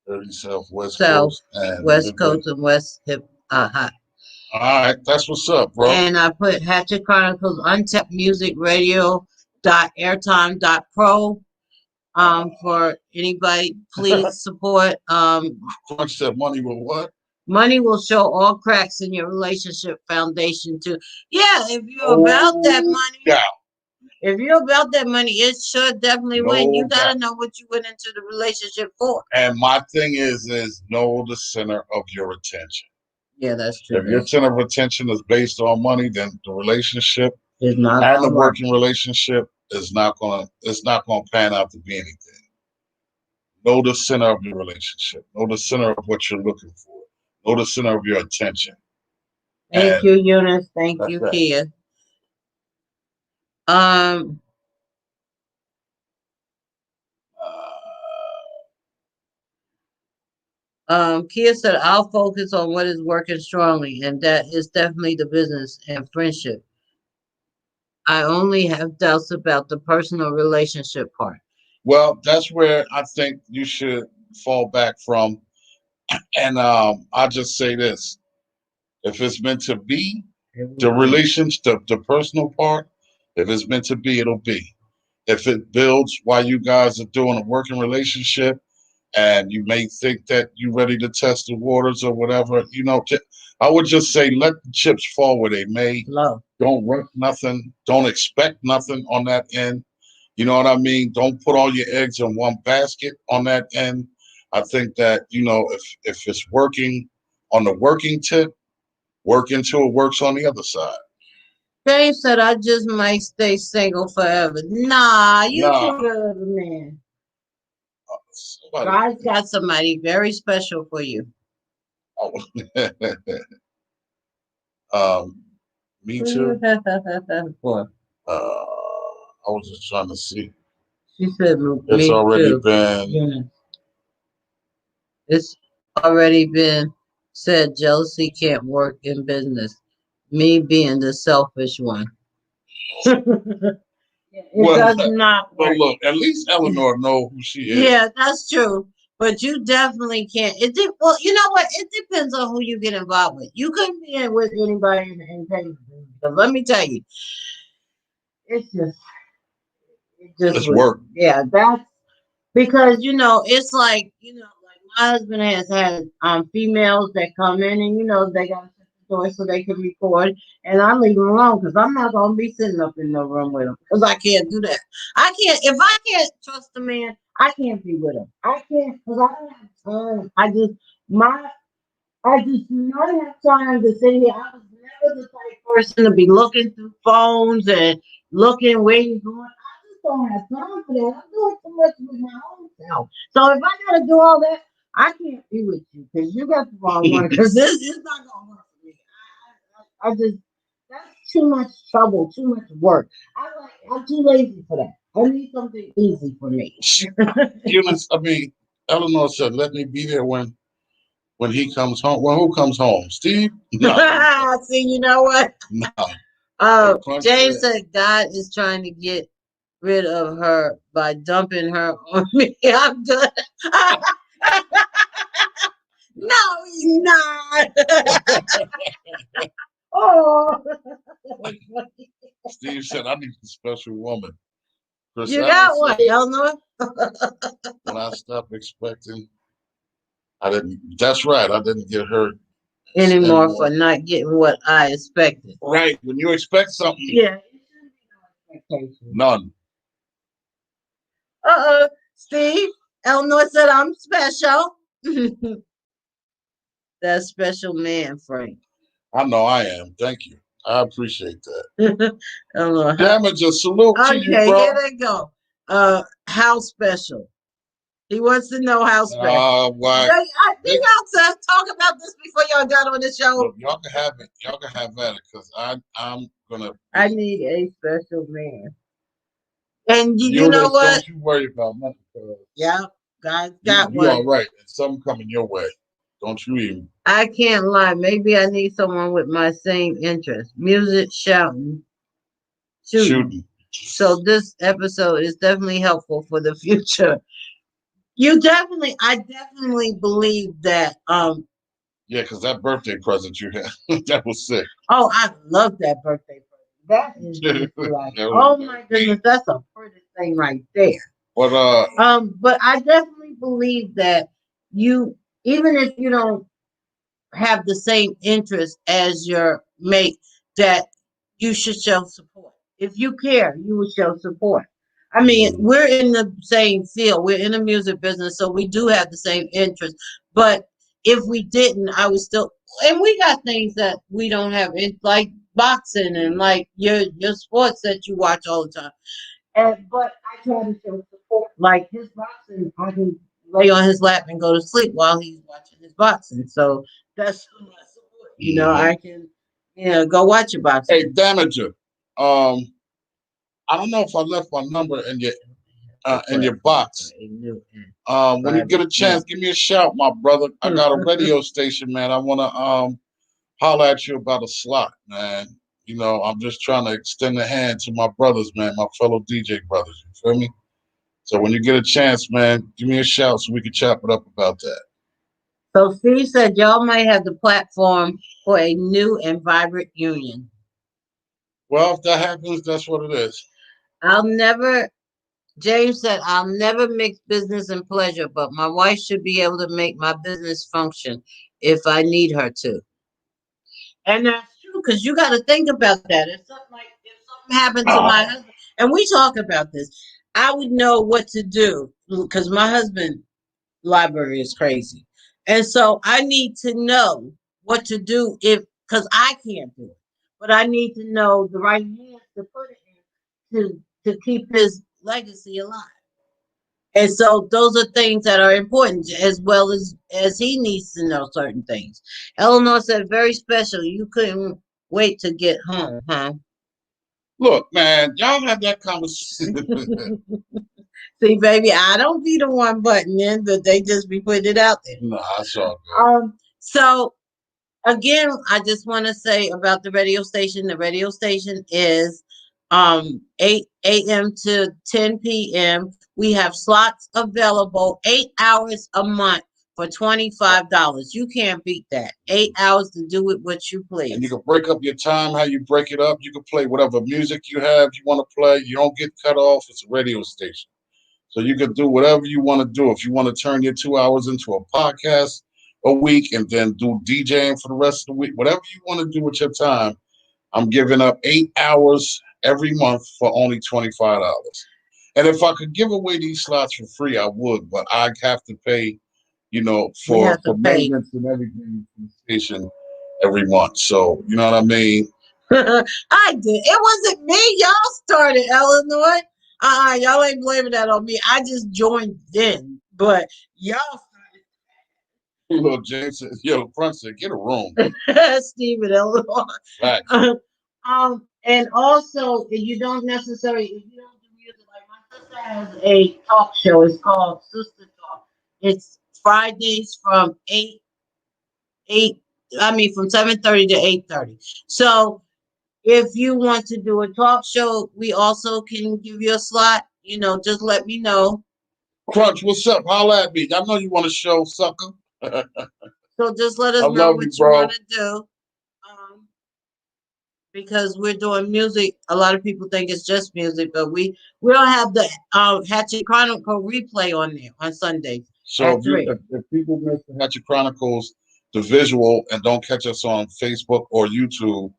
30 South West South, Coast and what West is it? Coast, and West Hip Hot. All right, that's what's up, bro. And I put Hatchet Chronicles Untapped Music Radio airtime.pro for anybody. Please support. Crunch said money with what? Money will show all cracks in your relationship foundation too. Yeah, if you're about that No money, doubt. if you're about that money, it should definitely win. You No doubt. gotta know what you went into the relationship for. And my thing is know the center of your attention. Yeah, that's true. If your center of attention is based on money, then the relationship It's not and the gonna work. working relationship it's not gonna pan out to be anything. Know the center of your relationship. Know the center of what you're looking for. Know the center of your attention. Thank And you, Eunice. Thank that's you, that. Kia. Um, Kia said, I'll focus on what is working strongly, and that is definitely the business and friendship. I only have doubts about the personal relationship part. Well, that's where I think you should fall back from. And I'll just say this: if it's meant to be, the relationship, the personal part, if it's meant to be, it'll be. If it builds while you guys are doing a working relationship, and you may think that you're ready to test the waters or whatever, I would just say let the chips fall where they may. Love. Don't rush nothing. Don't expect nothing on that end. You know what I mean? Don't put all your eggs in one basket on that end. I think that, if it's working on the working tip, work until it works on the other side. James said, I just might stay single forever. Nah, you Nah, too good of a man. somebody. God's got somebody very special for you. um, me too. Boy. I was just trying to see. She said, It's me already too. been. Yeah. It's already been said jealousy can't work in business. Me being the selfish one. It Well, does not well, work. look. At least Eleanor know who she is. Yeah, that's true. But you definitely can't. Well, you know what? It depends on who you get involved with. You couldn't be in with anybody in Texas. Because let me tell you, it's just, it just It's was, work. yeah, that's because, it's like, like my husband has had females that come in and, they got to shut the door so they can record. And I leave them alone because I'm not going to be sitting up in the room with them because I can't do that. If I can't trust a man, I can't be with him. I can't because I don't have time. I just do not have time to sit here. I was never the type person to be looking through phones and looking where you're going. I just don't have time for that. I'm doing too much with my own self. So if I gotta do all that, I can't be with you because you got the wrong one. Because this is not gonna work for me. I just that's too much trouble, too much work. I'm too lazy for that. I need something easy for me. Eunice, I mean, Eleanor said, "Let me be there when he comes home." Well, who comes home? Steve? No, See, you know what? no. Hey, Punch James said, said God is trying to get rid of her by dumping her on me. I'm good. No, he's not. Oh, Steve said, "I need a special woman." Chris you Allen got said, one, Eleanor. "When I stopped expecting, I didn't." That's right. I didn't get hurt Anymore for anymore. not getting what I expected. Right. When you expect something, Yeah. Expectations. none. Steve. Eleanor said I'm special. That special man, Frank. I know I am. Thank you. I appreciate that. Eleanor, Damage a salute to you, okay, here bro. they go. How special? He wants to know how special. Why? Did y'all talk about this before y'all got on the show? Look, y'all can have it. Y'all can have at it because I'm gonna I be need a special man. And you know Eunice. what? Don't you worry about nothing. Cause Yeah, guys you got you all one. right, and something coming your way. Don't you even I can't lie. Maybe I need someone with my same interest. Music, shouting, shooting. shooting. So this episode is definitely helpful for the future. I definitely believe that. Yeah, because that birthday present you had, that was sick. Oh, I love that birthday present. That is just like, oh my goodness, that's a pretty thing right there. But But I definitely believe that you, even if you don't have the same interest as your mate, that you should show support. If you care, you will show support. I mean, we're in the same field. We're in the music business, so we do have the same interest. But if we didn't, I would still. And we got things that we don't have, like boxing and like your sports that you watch all the time. And but I try to show support. Like his boxing, I can lay on his lap and go to sleep while he's watching his boxing. So that's my support. I can, go watch your boxing. hey, Damager, um, I don't know if I left my number in your box. When you get a chance, give me a shout, my brother. I got a radio station, man. I wanna holler at you about a slot, man. I'm just trying to extend a hand to my brothers, man, my fellow DJ brothers. You feel me? So when you get a chance, man, give me a shout so we can chop it up about that. So Steve said y'all might have the platform for a new and vibrant union. Well, if that happens, that's what it is. I'll never James said, I'll never mix business and pleasure, but my wife should be able to make my business function if I need her to. And that's true, because you got to think about that. If something happened to my husband, and we talk about this, I would know what to do because my husband library is crazy. And so I need to know what to do because I can't do it. But I need to know the right hands to put it in to keep his legacy alive. And so those are things that are important as well as he needs to know certain things. Eleanor said, very special. You couldn't wait to get home, huh? Look, man, y'all have that conversation. See, baby, I don't be the one butting in, but they just be putting it out there. Nah, that's all good. So again, I just want to say about the radio station. The radio station is 8 a.m. to 10 p.m. We have slots available 8 hours a month for $25. You can't beat that. 8 hours to do it what you please. And you can break up your time how you break it up. You can play whatever music you want to play. You don't get cut off. It's a radio station. So you can do whatever you want to do. If you want to turn your 2 hours into a podcast a week and then do DJing for the rest of the week, whatever you want to do with your time, I'm giving up 8 hours every month for only $25. And if I could give away these slots for free, I would, but I have to pay, for maintenance and everything for the station every month. So you know what I mean? I did. It wasn't me. Y'all started, Eleanor. Y'all ain't blaming that on me. I just joined in, but y'all Little James said, "Yo, Prince said, get a room." started. Stephen Eleanor. Facts. And also, if you don't do music like sister has a talk show. It's called Sister Talk. It's Fridays from 8, from 7:30 to 8:30. So if you want to do a talk show, we also can give you a slot. Just let me know. Crunch, what's up? Holla at me. I know you want a show, sucker. So just let us I know love what you, you bro. want to do. Um, because we're doing music. A lot of people think it's just music, but we'll have the Hatchet Chronicle replay on there on Sundays So at 3. if people miss the Hatchet Chronicles, the visual, and don't catch us on Facebook or YouTube,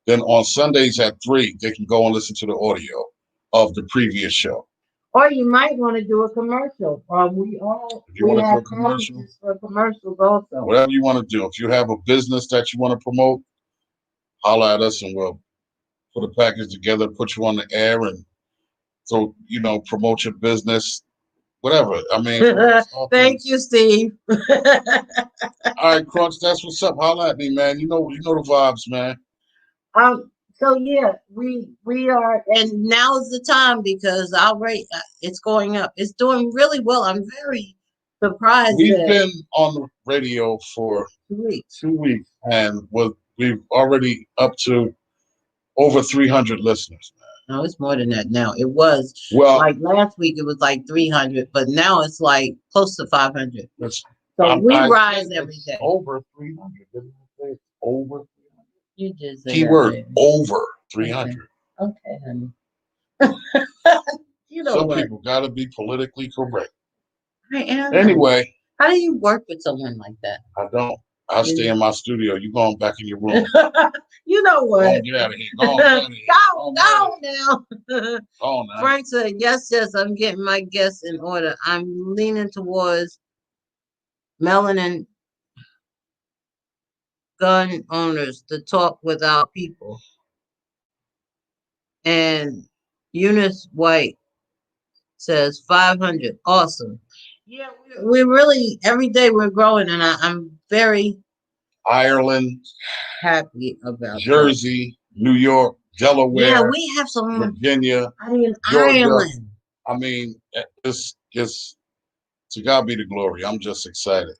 then on Sundays at 3, they can go and listen to the audio of the previous show. Or you might want to do a commercial. If you We want to do have a commercial, packages for commercials also. whatever you want to do. If you have a business that you want to promote, holla at us and we'll put a package together, put you on the air, and so promote your business, whatever. I mean, Thank you, Steve. All right, Crunch, that's what's up. Holla at me, man. You know the vibes, man. So yeah, we are, and now is the time because our rate it's going up. It's doing really well. I'm very surprised We've that been on the radio for 2 weeks. 2 weeks, and we've already up to over 300 listeners. No, it's more than that now. It was Well, like last week. It was like 300, but now it's like close to 500. So we I rise said every it's day. over 300. Didn't I say it's over 300? You did say Keyword that, baby. over 300. Okay, honey. You know Some what? people got to be politically correct. I am. Anyway, how do you work with someone like that? I don't. I'll stay in my studio. You going back in your room. You know what? Go on, get out of here. Go on, get out of here. Go now. Go on now. Frank said, yes, I'm getting my guests in order. I'm leaning towards melanin gun owners to talk with our people. And Eunice White says 500. Awesome. Yeah, we're really, every day we're growing, and I'm very Ireland, happy about Jersey, New York, Delaware. Yeah, we have some Virginia, in Georgia. Ireland. I mean, it's to God be the glory. I'm just excited.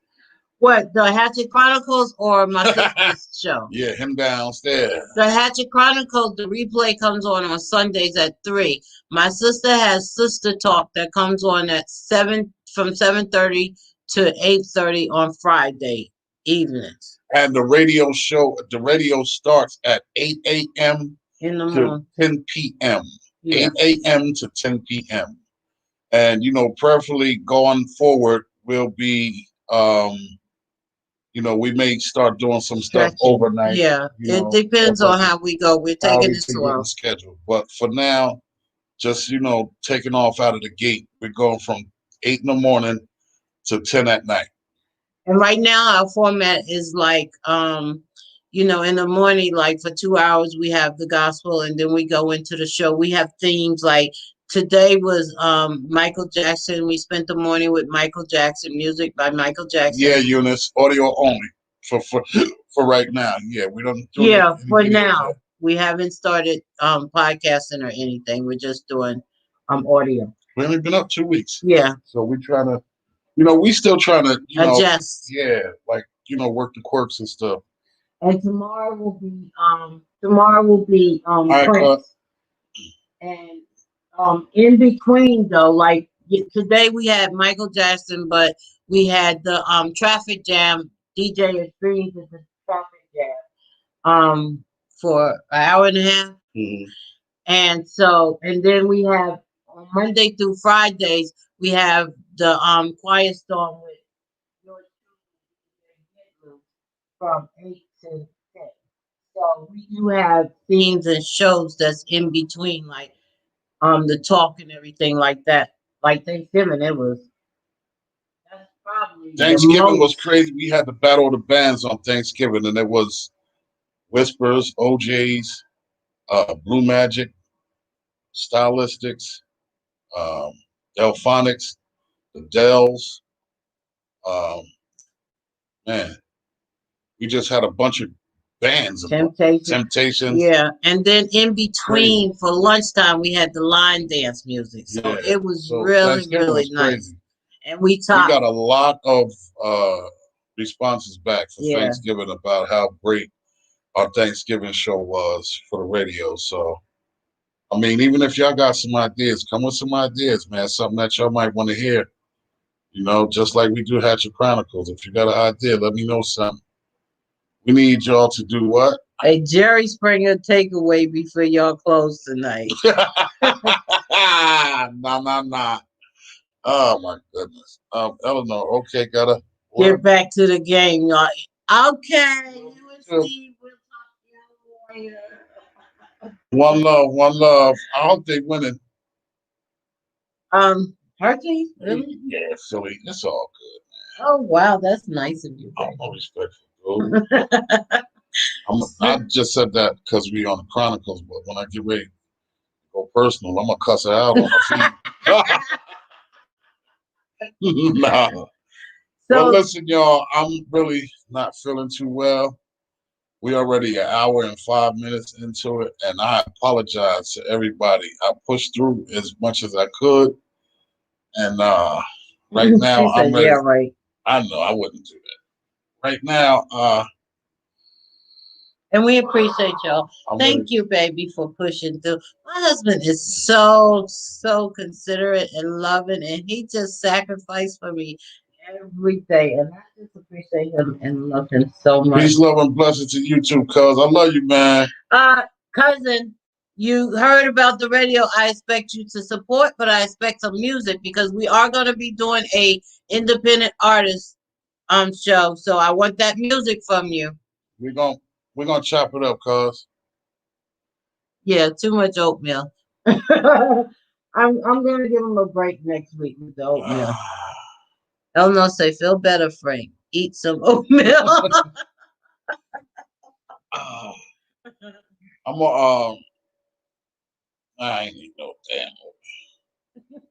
What, the Hatchet Chronicles or my sister's show? Yeah, him downstairs. The Hatchet Chronicles, the replay comes on Sundays at 3. My sister has Sister Talk that comes on at 7 from 7:30 to 8:30 on Friday evenings. And the radio starts at 8 a.m. to 10 p.m. Yeah. 8 a.m. to 10 p.m. And prayerfully going forward, we'll be we may start doing some stuff overnight. Yeah, it depends on how we go. We're taking it slow. Schedule. But for now, just taking off out of the gate. We're going from 8 in the morning to 10 at night. And right now our format is like in the morning, like for 2 hours we have the gospel, and then we go into the show. We have themes like today was Michael Jackson. We spent the morning with Michael Jackson, music by Michael Jackson. Yeah, Eunice, audio only for right now. Yeah, we don't do Yeah, for now. Yet. We haven't started podcasting or anything. We're just doing audio. We only been up 2 weeks. Yeah. So we're trying to we still trying to adjust. Yeah, like work the quirks and stuff. And tomorrow will be Prince. And in between though, like today we had Michael Jackson, but we had the traffic jam. DJ Extremes is the traffic jam for an hour and a half. Mm-hmm. And then we have on Monday through Fridays we have the Quiet Storm with yours from 8 to 10. So we do have themes and shows that's in between, like the talk and everything like that. Like Thanksgiving, that's probably Thanksgiving was crazy. We had the Battle of the Bands on Thanksgiving, and it was Whispers, OJs, Blue Magic, Stylistics, Delphonics, the Dells. Man, we just had a bunch of bands. Temptation. Yeah, and then in between for lunchtime we had the line dance music. So it was really nice. Crazy. And we got a lot of responses back for Thanksgiving about how great our Thanksgiving show was for the radio. So I mean, even if y'all got some ideas, come with some ideas, man. Something that y'all might want to hear. You know, just like we do Hatchett Chronicles. If you got an idea, let me know something. We need y'all to do what? A Jerry Springer takeaway before y'all close tonight. Nah. Oh my goodness. Eleanor, okay, gotta get back to the game, y'all. Okay, you and Steve will talk to you later. One love. I hope they winning. Hershey? Really? Yeah, Philly. It's all good, man. Oh wow, that's nice of you. I'm no respectful, dude. I just said that because we on the Chronicles, but when I get ready to go personal, I'm gonna cuss her out on her feet. Nah. So, well, listen, y'all, I'm really not feeling too well. We already an hour and 5 minutes into it, and I apologize to everybody. I pushed through as much as I could, and right now I'm ready. Yeah, right. I know I wouldn't do that. Right now, and we appreciate y'all. Thank you, baby, for pushing through. My husband is so considerate and loving, and he just sacrificed for me every day, and I just appreciate him and love him so much. Peace, love, and blessings to you too, cuz. I love you, man. Cousin, you heard about the radio. I expect you to support, but I expect some music because we are going to be doing a independent artist show. So I want that music from you. We're gonna chop it up, cuz. Yeah, too much oatmeal. I'm gonna give him a break next week with the oatmeal. Eleanor say, feel better, Frank. Eat some oatmeal. I'm gonna I ain't eat no damn oatmeal.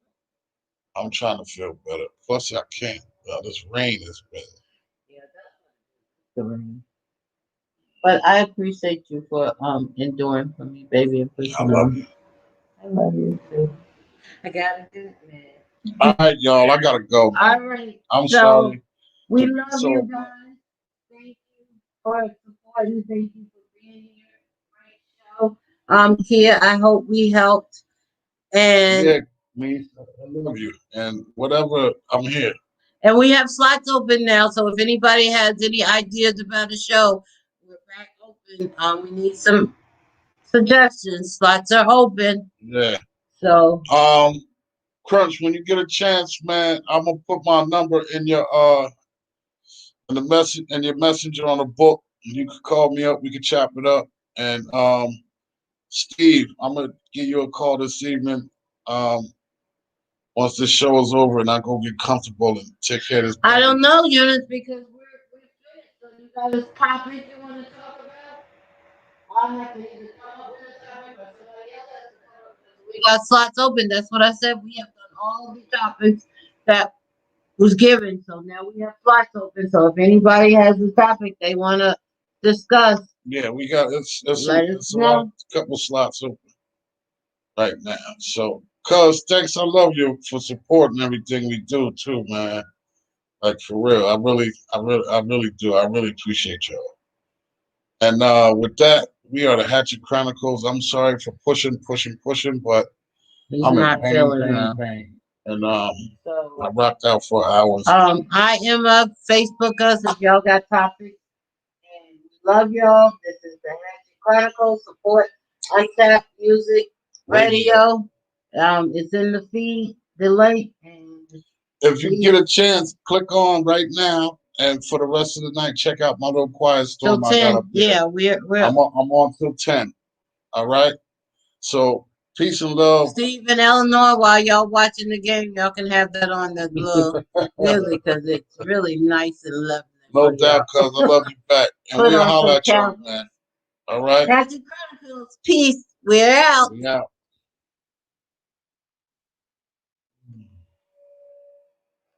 I'm trying to feel better. Plus I can't. This rain is bad. Yeah, that's the rain. But I appreciate you for enduring for me, baby, and pushing on. I love you. I love you too. I gotta do it, man. All right, y'all. I gotta go. All right. I'm sorry. We love you guys. Thank you for supporting. Thank you for being here. Great show. Kia, I hope we helped. And yeah, me, I love you. And whatever, I'm here. And we have slots open now, so if anybody has any ideas about a show, we're back open. We need some suggestions. Slots are open. Yeah. So Crunch, when you get a chance, man, I'm gonna put my number in your your messenger on the book. You can call me up, we can chop it up. And Steve, I'm gonna give you a call this evening. Once this show is over and I go get comfortable and take care of this. I don't know, Eunice, because we're finished. So you got a topic you want to talk about? I'm not going to come up with a topic, but somebody else has to come up with it. We got slots open. That's what I said. We have done all the topics that was given. So now we have slots open. So if anybody has a topic they want to discuss, yeah, we got it's a couple slots open right now. So, cuz thanks, I love you for supporting everything we do too, man. Like for real, I really do. I really appreciate y'all. And with that, we are the Hatchett Chronicles. I'm sorry for pushing, but I'm not pain. And I rocked out for hours. I am up. Facebook us if y'all got topics. And we love y'all. This is the Hatchett Chronicles. Support Untapped Music Radio. It's in the feed, the link. And if you get a chance, click on right now. And for the rest of the night, check out my little quiet storm. I got up there. Yeah, I'm on till 10. All right. So peace and love. Steve and Eleanor, while y'all watching the game, y'all can have that on the little music because it's really nice and lovely. No doubt, cuz I love you back. And we'll holler at y'all, man. All right. Hatchett Chronicles. Peace. We're out. We out.